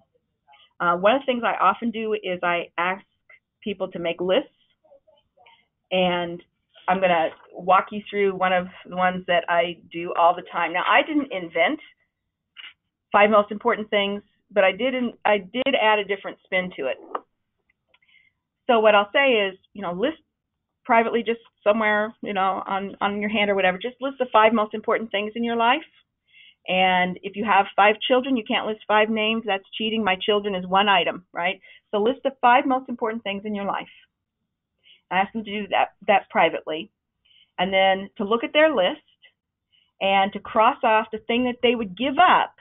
One of the things I often do is I ask people to make lists, and I'm going to walk you through one of the ones that I do all the time. Now, I didn't invent 5 most important things, but I did add a different spin to it. So what I'll say is, list privately, just somewhere, on your hand or whatever, just list the 5 most important things in your life. And if you have 5 children, you can't list 5 names. That's cheating. My children is 1 item, right? So list the 5 most important things in your life. I ask them to do that privately. And then to look at their list and to cross off the thing that they would give up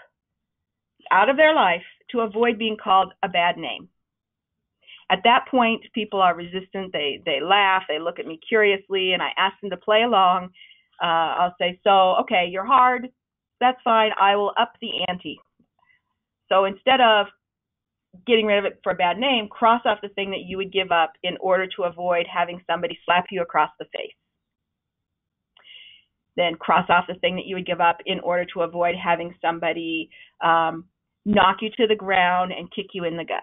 out of their life to avoid being called a bad name. At that point, people are resistant. They laugh. They look at me curiously, and I ask them to play along. I'll say, so, okay, you're hard. That's fine. I will up the ante. So instead of getting rid of it for a bad name, cross off the thing that you would give up in order to avoid having somebody slap you across the face. Then cross off the thing that you would give up in order to avoid having somebody knock you to the ground and kick you in the gut.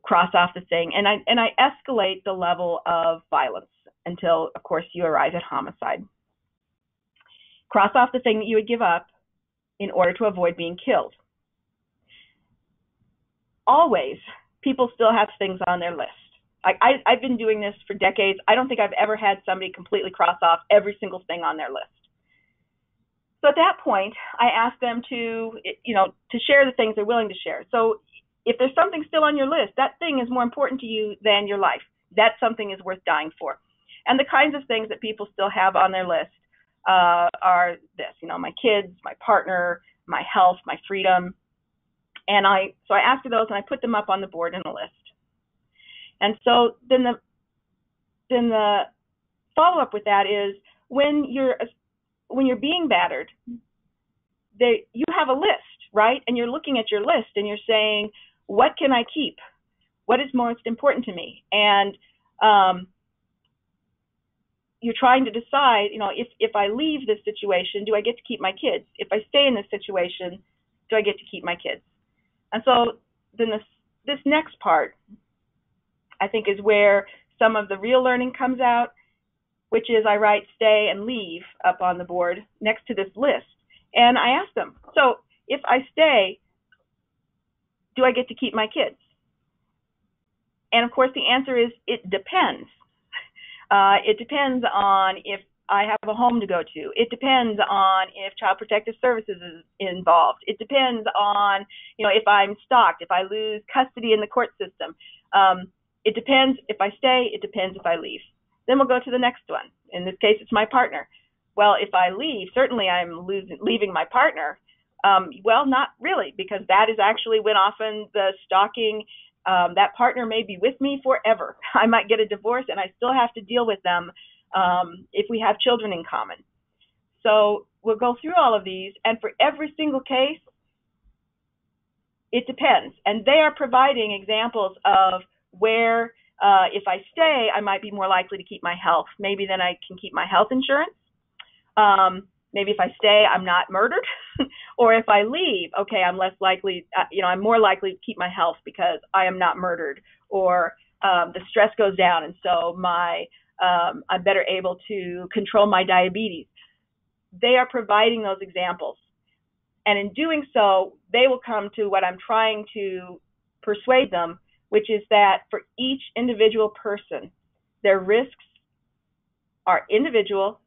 Cross off the thing, and I escalate the level of violence until, of course, you arrive at homicide. Cross off the thing that you would give up in order to avoid being killed. Always, people still have things on their list. I've been doing this for decades. I don't think I've ever had somebody completely cross off every single thing on their list. So at that point, I ask them to share the things they're willing to share. So if there's something still on your list, that thing is more important to you than your life. That something is worth dying for. And the kinds of things that people still have on their list are this, my kids, my partner, my health, my freedom. And so I asked for those, and I put them up on the board in a list. And so then the follow-up with that is when you're being battered, you have a list, right? And you're looking at your list and you're saying, what can I keep? What is most important to me? And you're trying to decide, if I leave this situation, do I get to keep my kids? If I stay in this situation, do I get to keep my kids? And so then this next part, I think, is where some of the real learning comes out, which is I write stay and leave up on the board next to this list. And I ask them, so if I stay, do I get to keep my kids? And of course, the answer is it depends. It depends on if I have a home to go to. It depends on if Child Protective Services is involved. It depends on, if I'm stalked, if I lose custody in the court system. It depends if I stay. It depends if I leave. Then we'll go to the next one. In this case, it's my partner. Well, if I leave, certainly I'm leaving my partner. Well, not really, because that is actually when often the stalking, that partner may be with me forever. I might get a divorce and I still have to deal with them if we have children in common. So we'll go through all of these, and for every single case, it depends. And they are providing examples of where if I stay, I might be more likely to keep my health. Maybe then I can keep my health insurance. Maybe if I stay, I'm not murdered. Or if I leave, okay, I'm less likely, I'm more likely to keep my health because I am not murdered. Or the stress goes down, and so I'm better able to control my diabetes. They are providing those examples. And in doing so, they will come to what I'm trying to persuade them, which is that for each individual person, their risks are individual.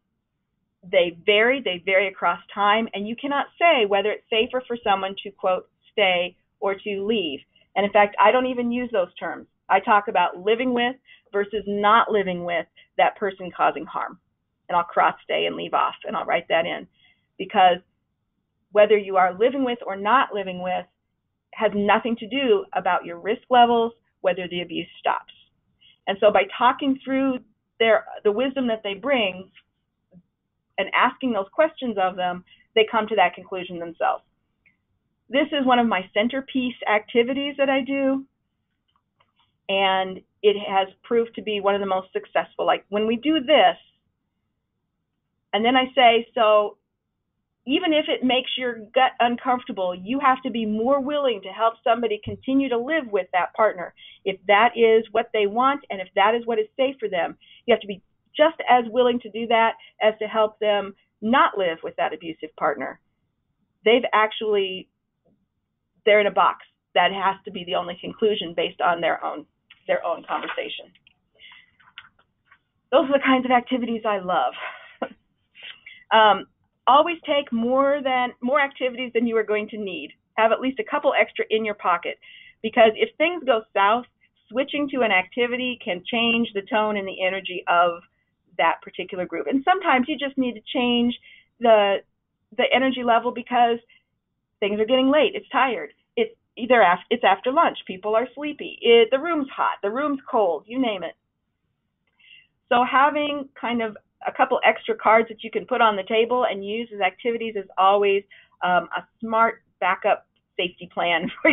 They vary across time, and you cannot say whether it's safer for someone to, quote, stay or to leave. And in fact, I don't even use those terms. I talk about living with versus not living with that person causing harm. And I'll cross stay and leave off, and I'll write that in. Because whether you are living with or not living with has nothing to do about your risk levels, whether the abuse stops. And so by talking through the wisdom that they bring, and asking those questions of them, they come to that conclusion themselves. This is one of my centerpiece activities that I do, and it has proved to be one of the most successful. Like when we do this, and then I say, so even if it makes your gut uncomfortable, you have to be more willing to help somebody continue to live with that partner. If that is what they want, and if that is what is safe for them, you have to be just as willing to do that as to help them not live with that abusive partner. They're in a box. That has to be the only conclusion based on their own conversation. Those are the kinds of activities I love. Always take more activities than you are going to need. Have at least a couple extra in your pocket, because if things go south, switching to an activity can change the tone and the energy of that particular group. And sometimes you just need to change the energy level because things are getting late. It's tired. It's after lunch. People are sleepy. The room's hot. The room's cold. You name it. So having kind of a couple extra cards that you can put on the table and use as activities is always a smart backup safety plan for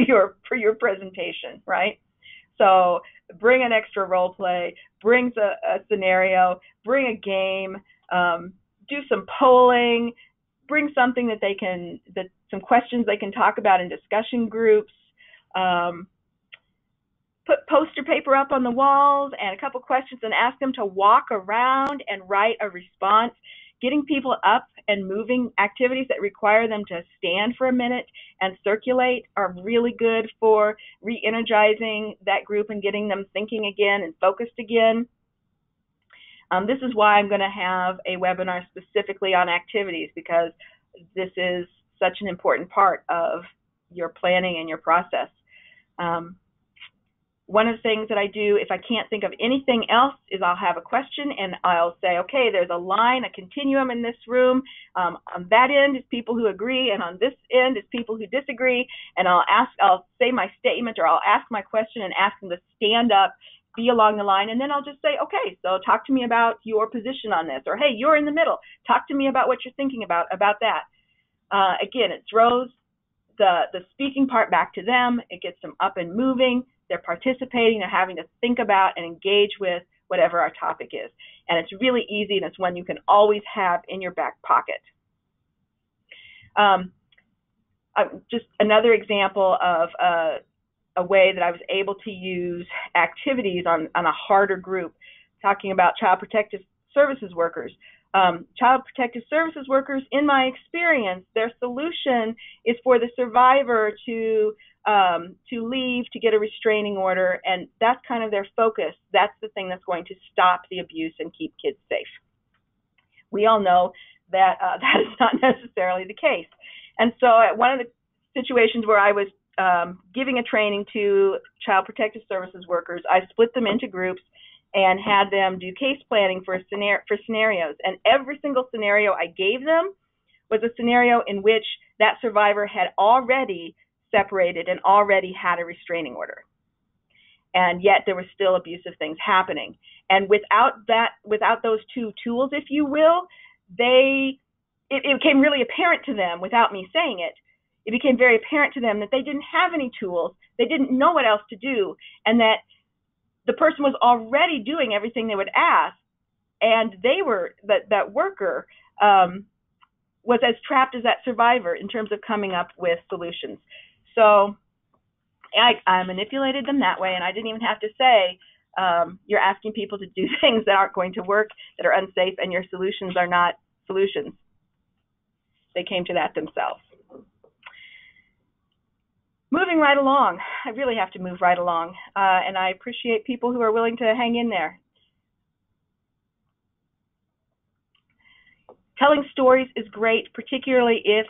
your presentation, right? So bring an extra role play, bring a scenario, bring a game, do some polling, bring something some questions they can talk about in discussion groups, put poster paper up on the walls and a couple questions and ask them to walk around and write a response. Getting people up and moving, activities that require them to stand for a minute and circulate are really good for re-energizing that group and getting them thinking again and focused again. This is why I'm going to have a webinar specifically on activities, because this is such an important part of your planning and your process. One of the things that I do, if I can't think of anything else, is I'll have a question and I'll say, okay, there's a line, a continuum in this room. On that end is people who agree, and on this end is people who disagree. And I'll say my statement, or I'll ask my question and ask them to stand up, be along the line, and then I'll just say, okay, so talk to me about your position on this, or hey, you're in the middle. Talk to me about what you're thinking about that. Again, it throws the speaking part back to them. It gets them up and moving. They're participating. They're having to think about and engage with whatever our topic is. And it's really easy, and it's one you can always have in your back pocket. Just another example of a way that I was able to use activities on a harder group, talking about Child Protective Services workers. Child Protective Services workers, in my experience, their solution is for the survivor to leave, to get a restraining order, and that's kind of their focus. That's the thing that's going to stop the abuse and keep kids safe. We all know that that is not necessarily the case. And so at one of the situations where I was giving a training to Child Protective Services workers, I split them into groups and had them do case planning for scenarios. And every single scenario I gave them was a scenario in which that survivor had already separated and already had a restraining order. And yet there were still abusive things happening. And without those two tools, if you will, it became really apparent to them, without me saying it, it became very apparent to them that they didn't have any tools, they didn't know what else to do, and that the person was already doing everything they would ask, and that worker was as trapped as that survivor in terms of coming up with solutions. So I manipulated them that way, and I didn't even have to say, you're asking people to do things that aren't going to work, that are unsafe, and your solutions are not solutions. They came to that themselves. Moving right along, I really have to move right along, and I appreciate people who are willing to hang in there. Telling stories is great, particularly if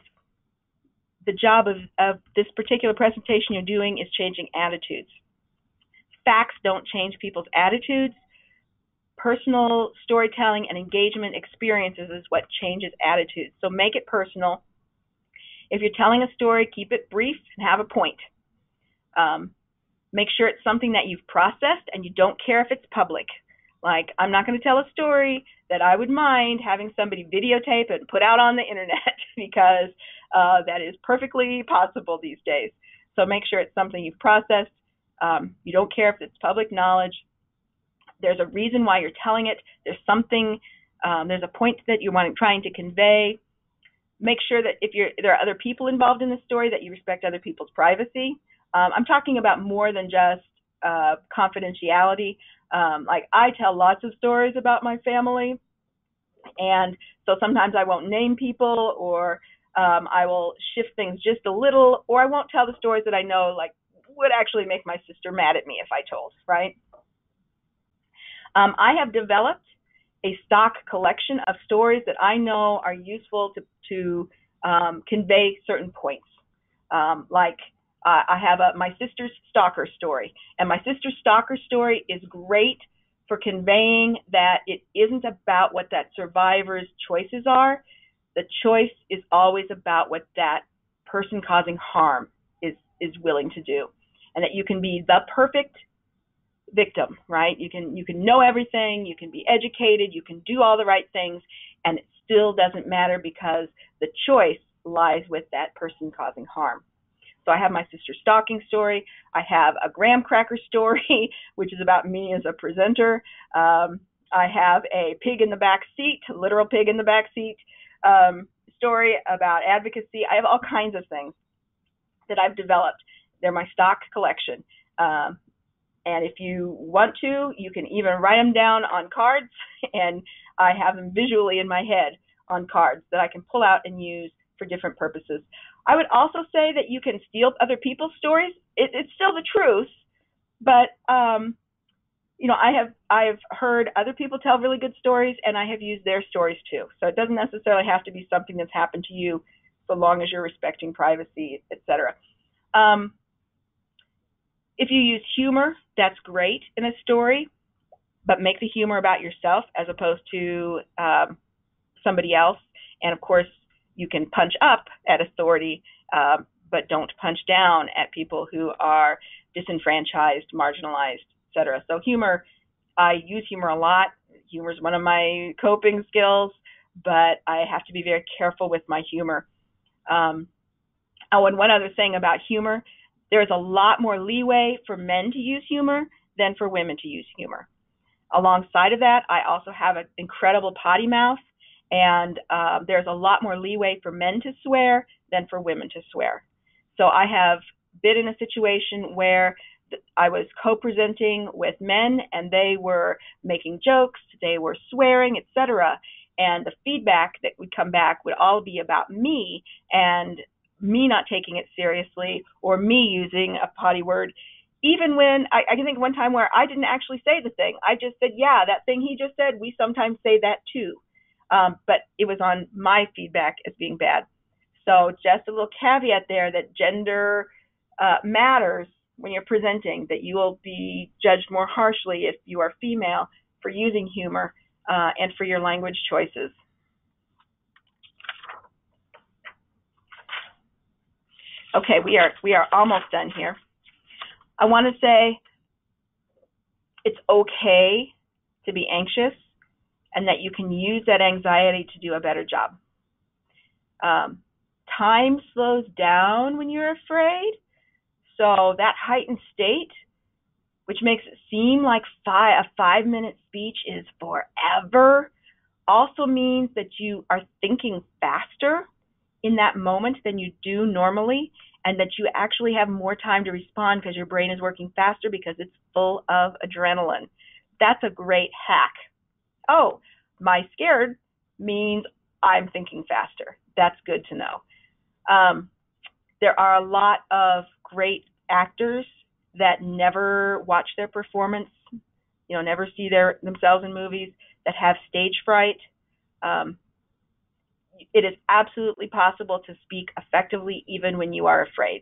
the job of this particular presentation you're doing is changing attitudes. Facts don't change people's attitudes. Personal storytelling and engagement experiences is what changes attitudes. So make it personal. If you're telling a story, keep it brief and have a point. Make sure it's something that you've processed and you don't care if it's public. Like, I'm not going to tell a story that I would mind having somebody videotape and put out on the internet because that is perfectly possible these days. So make sure it's something you've processed. You don't care if it's public knowledge. There's a reason why you're telling it. There's something, there's a point that you're trying to convey. Make sure that if there are other people involved in the story, that you respect other people's privacy. I'm talking about more than just confidentiality. Like, I tell lots of stories about my family, and so sometimes I won't name people, or I will shift things just a little, or I won't tell the stories that I know like would actually make my sister mad at me if I told, right? I have developed a stock collection of stories that I know are useful to convey certain points. I have my sister's stalker story, and my sister's stalker story is great for conveying that it isn't about what that survivor's choices are. The choice is always about what that person causing harm is willing to do, and that you can be the perfect victim, right? You can know everything, you can be educated, you can do all the right things, and it still doesn't matter because the choice lies with that person causing harm. So I have my sister stalking story. I have a graham cracker story, which is about me as a presenter. I have a pig in the back seat, literal pig in the back seat story about advocacy. I have all kinds of things that I've developed. They're my stock collection. And if you want to, you can even write them down on cards, and I have them visually in my head on cards that I can pull out and use for different purposes. I would also say that you can steal other people's stories. It's still the truth, but I have heard other people tell really good stories, and I have used their stories too. So it doesn't necessarily have to be something that's happened to you, so long as you're respecting privacy, etc. If you use humor, that's great in a story, but make the humor about yourself as opposed to somebody else. And of course, you can punch up at authority, but don't punch down at people who are disenfranchised, marginalized, etc. So humor, I use humor a lot. Humor is one of my coping skills, but I have to be very careful with my humor. Oh, and one other thing about humor, there's a lot more leeway for men to use humor than for women to use humor. Alongside of that, I also have an incredible potty mouth, and there's a lot more leeway for men to swear than for women to swear. So I have been in a situation where I was co-presenting with men, and they were making jokes, they were swearing, etc. And the feedback that would come back would all be about me and me not taking it seriously or me using a potty word. Even when I can think of one time where I didn't actually say the thing. I just said, yeah, that thing he just said, we sometimes say that too. But it was on my feedback as being bad. So just a little caveat there that gender matters when you're presenting, that you will be judged more harshly if you are female for using humor and for your language choices. Okay, we are almost done here. I want to say it's okay to be anxious and that you can use that anxiety to do a better job. Time slows down when you're afraid, so that heightened state, which makes it seem like a 5-minute speech is forever, also means that you are thinking faster in that moment than you do normally, and that you actually have more time to respond because your brain is working faster because it's full of adrenaline. That's a great hack. Oh, my scared means I'm thinking faster. That's good to know. There are a lot of great actors that never watch their performance, never see themselves in movies, that have stage fright. It is absolutely possible to speak effectively even when you are afraid.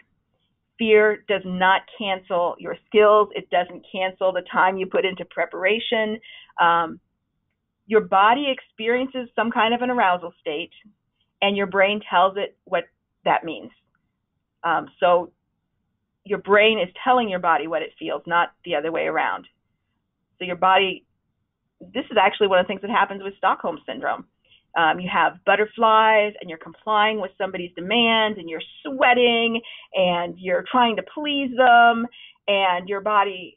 Fear does not cancel your skills. It doesn't cancel the time you put into preparation. Your body experiences some kind of an arousal state, and your brain tells it what that means. So your brain is telling your body what it feels, not the other way around. So your body, this is actually one of the things that happens with Stockholm Syndrome. You have butterflies and you're complying with somebody's demands and you're sweating and you're trying to please them, and your body's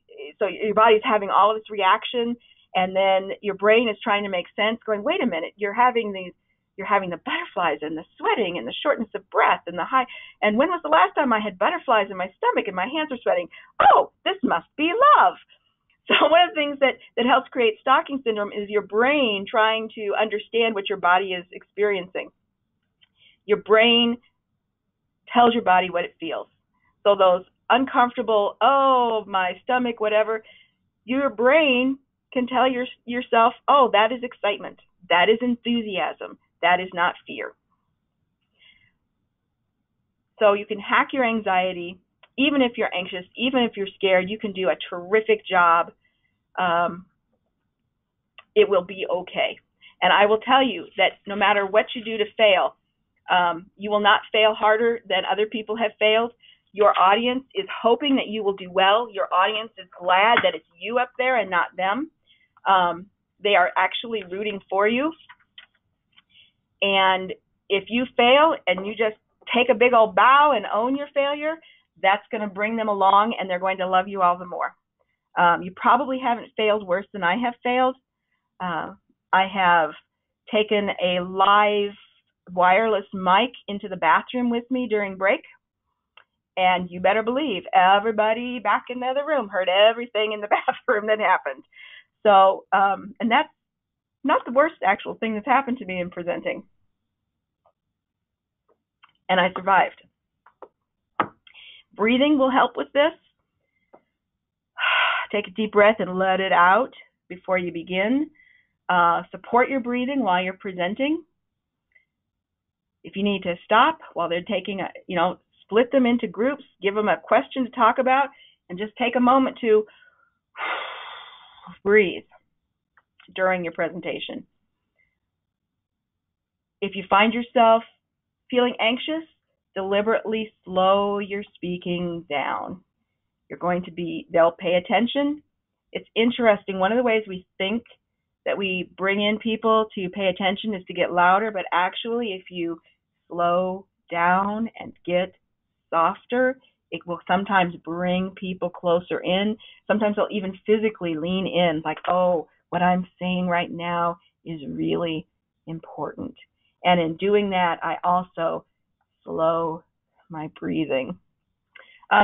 having all of this reaction, and then your brain is trying to make sense, going, wait a minute, you're having the butterflies and the sweating and the shortness of breath and the high, and when was the last time I had butterflies in my stomach and my hands are sweating? Oh, this must be love. So one of the things that helps create Stockholm Syndrome is your brain trying to understand what your body is experiencing. Your brain tells your body what it feels. So those uncomfortable, oh, my stomach, whatever, your brain can tell yourself, oh, that is excitement. That is enthusiasm. That is not fear. So you can hack your anxiety. Even if you're anxious, even if you're scared, you can do a terrific job. It will be okay. And I will tell you that no matter what you do to fail, you will not fail harder than other people have failed. Your audience is hoping that you will do well. Your audience is glad that it's you up there and not them. They are actually rooting for you. And if you fail and you just take a big old bow and own your failure, that's going to bring them along, and they're going to love you all the more. You probably haven't failed worse than I have failed. I have taken a live wireless mic into the bathroom with me during break, and you better believe everybody back in the other room heard everything in the bathroom that happened. So, and that's not the worst actual thing that's happened to me in presenting. And I survived. Breathing will help with this. Take a deep breath and let it out before you begin. Support your breathing while you're presenting. If you need to stop while they're taking split them into groups, give them a question to talk about, And just take a moment to breathe during your presentation. If you find yourself feeling anxious, deliberately slow your speaking down. They'll pay attention. It's interesting. One of the ways we think that we bring in people to pay attention is to get louder, but actually if you slow down and get softer, it will sometimes bring people closer in. Sometimes they'll even physically lean in, like, oh, what I'm saying right now is really important. And in doing that, I also slow my breathing.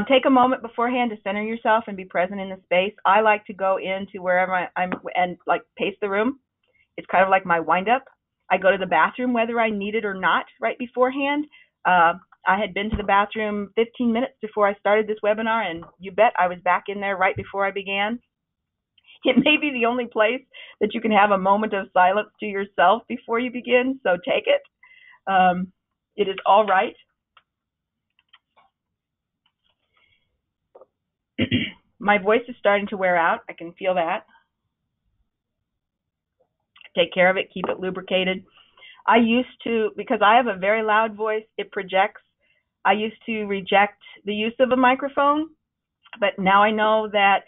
Take a moment beforehand to center yourself and be present in the space. I like to go into wherever I'm and like pace the room. It's kind of like my wind up. I go to the bathroom whether I need it or not right beforehand. I had been to the bathroom 15 minutes before I started this webinar, and you bet I was back in there right before I began. It may be the only place that you can have a moment of silence to yourself before you begin, so take it. It is all right. My voice is starting to wear out. I can feel that. Take care of it. Keep it lubricated. I used to, because I have a very loud voice, it projects. I used to reject the use of a microphone, but now I know that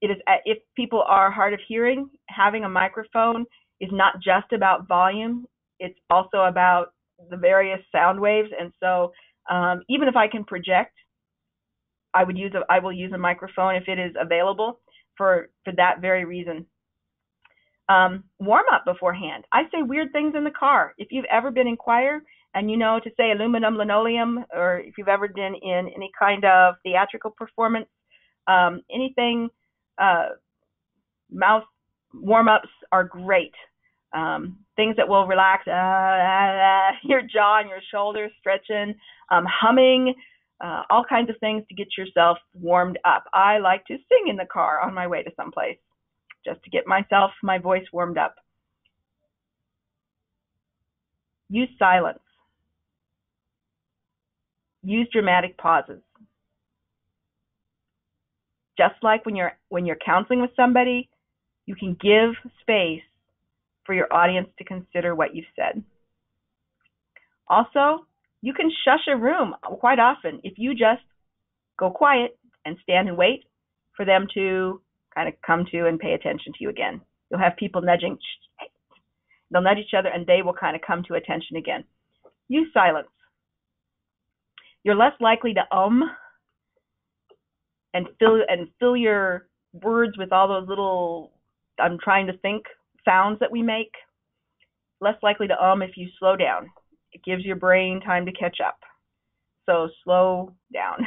it is, if people are hard of hearing, having a microphone is not just about volume. It's also about the various sound waves. And so even if I can project, I will use a microphone if it is available for that very reason. Warm up beforehand. I say weird things in the car. If you've ever been in choir and you know to say aluminum linoleum, or if you've ever been in any kind of theatrical performance, anything, mouth warm-ups are great. Things that will relax your jaw and your shoulders, stretching, humming, all kinds of things to get yourself warmed up. I like to sing in the car on my way to someplace just to get my voice warmed up. Use silence. Use dramatic pauses. Just like when you're counseling with somebody, you can give space for your audience to consider what you've said. Also, you can shush a room quite often if you just go quiet and stand and wait for them to kind of come to and pay attention to you again. You'll have people nudging. They'll nudge each other and they will kind of come to attention again. Use silence. You're less likely to and fill your words with all those little I'm trying to think sounds that we make. Less likely to if you slow down. It gives your brain time to catch up. So slow down.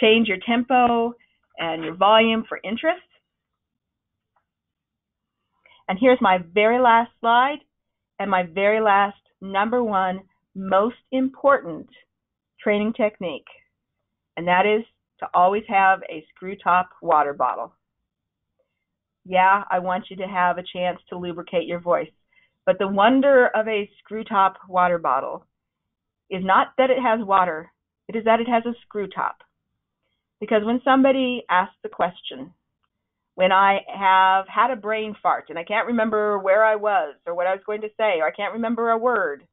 Change your tempo and your volume for interest. And here's my very last slide and my very last number one most important training technique. And that is to always have a screw top water bottle. Yeah, I want you to have a chance to lubricate your voice. But the wonder of a screw top water bottle is not that it has water, it is that it has a screw top. Because when somebody asks the question, when I have had a brain fart and I can't remember where I was or what I was going to say, or I can't remember a word,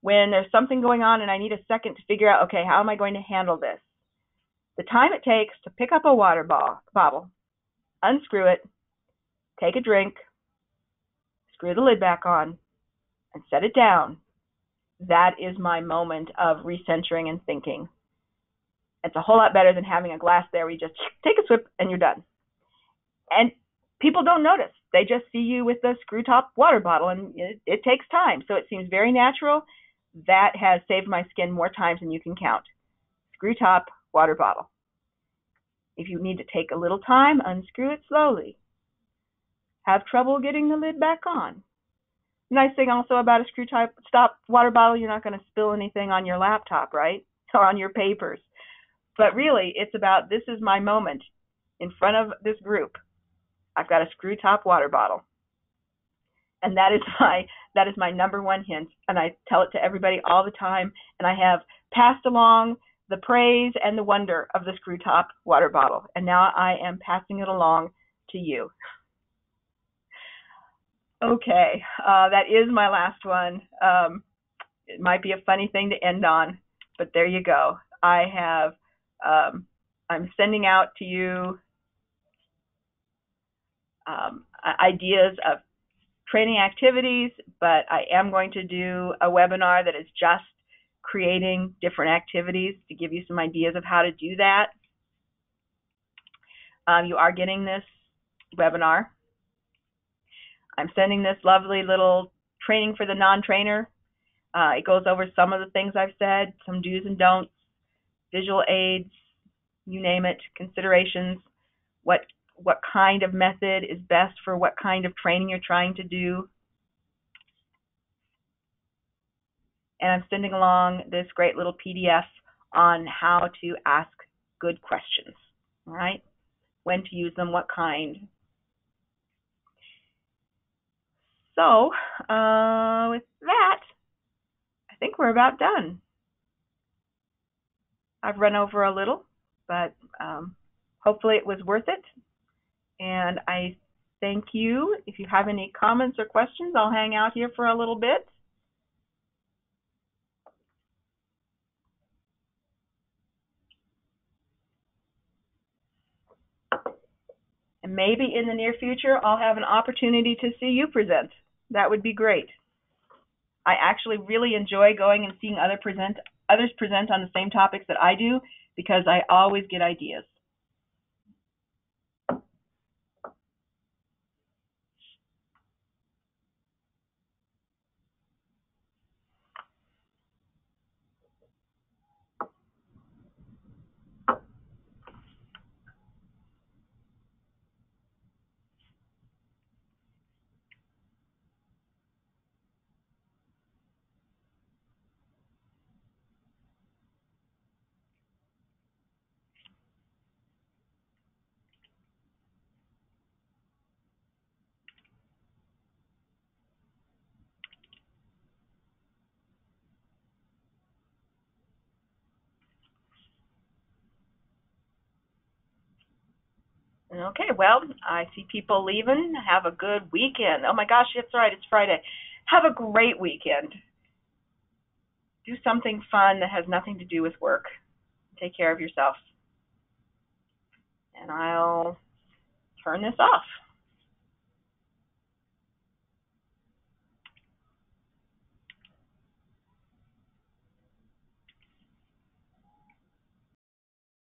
when there's something going on and I need a second to figure out, okay, how am I going to handle this? The time it takes to pick up a water bottle, unscrew it, take a drink, screw the lid back on, and set it down, that is my moment of recentering and thinking. It's a whole lot better than having a glass there where you just take a swip and you're done. And people don't notice. They just see you with the screw top water bottle, and it takes time. So it seems very natural. That has saved my skin more times than you can count. Screw top water bottle. If you need to take a little time, unscrew it slowly. Have trouble getting the lid back on. Nice thing also about a screw top water bottle, you're not going to spill anything on your laptop, right? Or on your papers. But really, it's about, this is my moment in front of this group. I've got a screw top water bottle. And that is my number one hint. And I tell it to everybody all the time. And I have passed along the praise and the wonder of the screw top water bottle. And now I am passing it along to you. Okay, that is my last one. It might be a funny thing to end on, but there you go. I'm sending out to you ideas of training activities, but I am going to do a webinar that is just creating different activities to give you some ideas of how to do that. You are getting this webinar. I'm sending this lovely little training for the non-trainer. It goes over some of the things I've said, some do's and don'ts, visual aids, you name it, considerations, what kind of method is best for what kind of training you're trying to do. And I'm sending along this great little PDF on how to ask good questions, all right? When to use them, what kind. So with that, I think we're about done. I've run over a little, but hopefully it was worth it. And I thank you. If you have any comments or questions, I'll hang out here for a little bit. And maybe in the near future, I'll have an opportunity to see you present. That would be great. I actually really enjoy going and seeing others present on the same topics that I do, because I always get ideas. Okay, well, I see people leaving. Have a good weekend. Oh my gosh, that's right, it's Friday. Have a great weekend. Do something fun that has nothing to do with work. Take care of yourself. And I'll turn this off.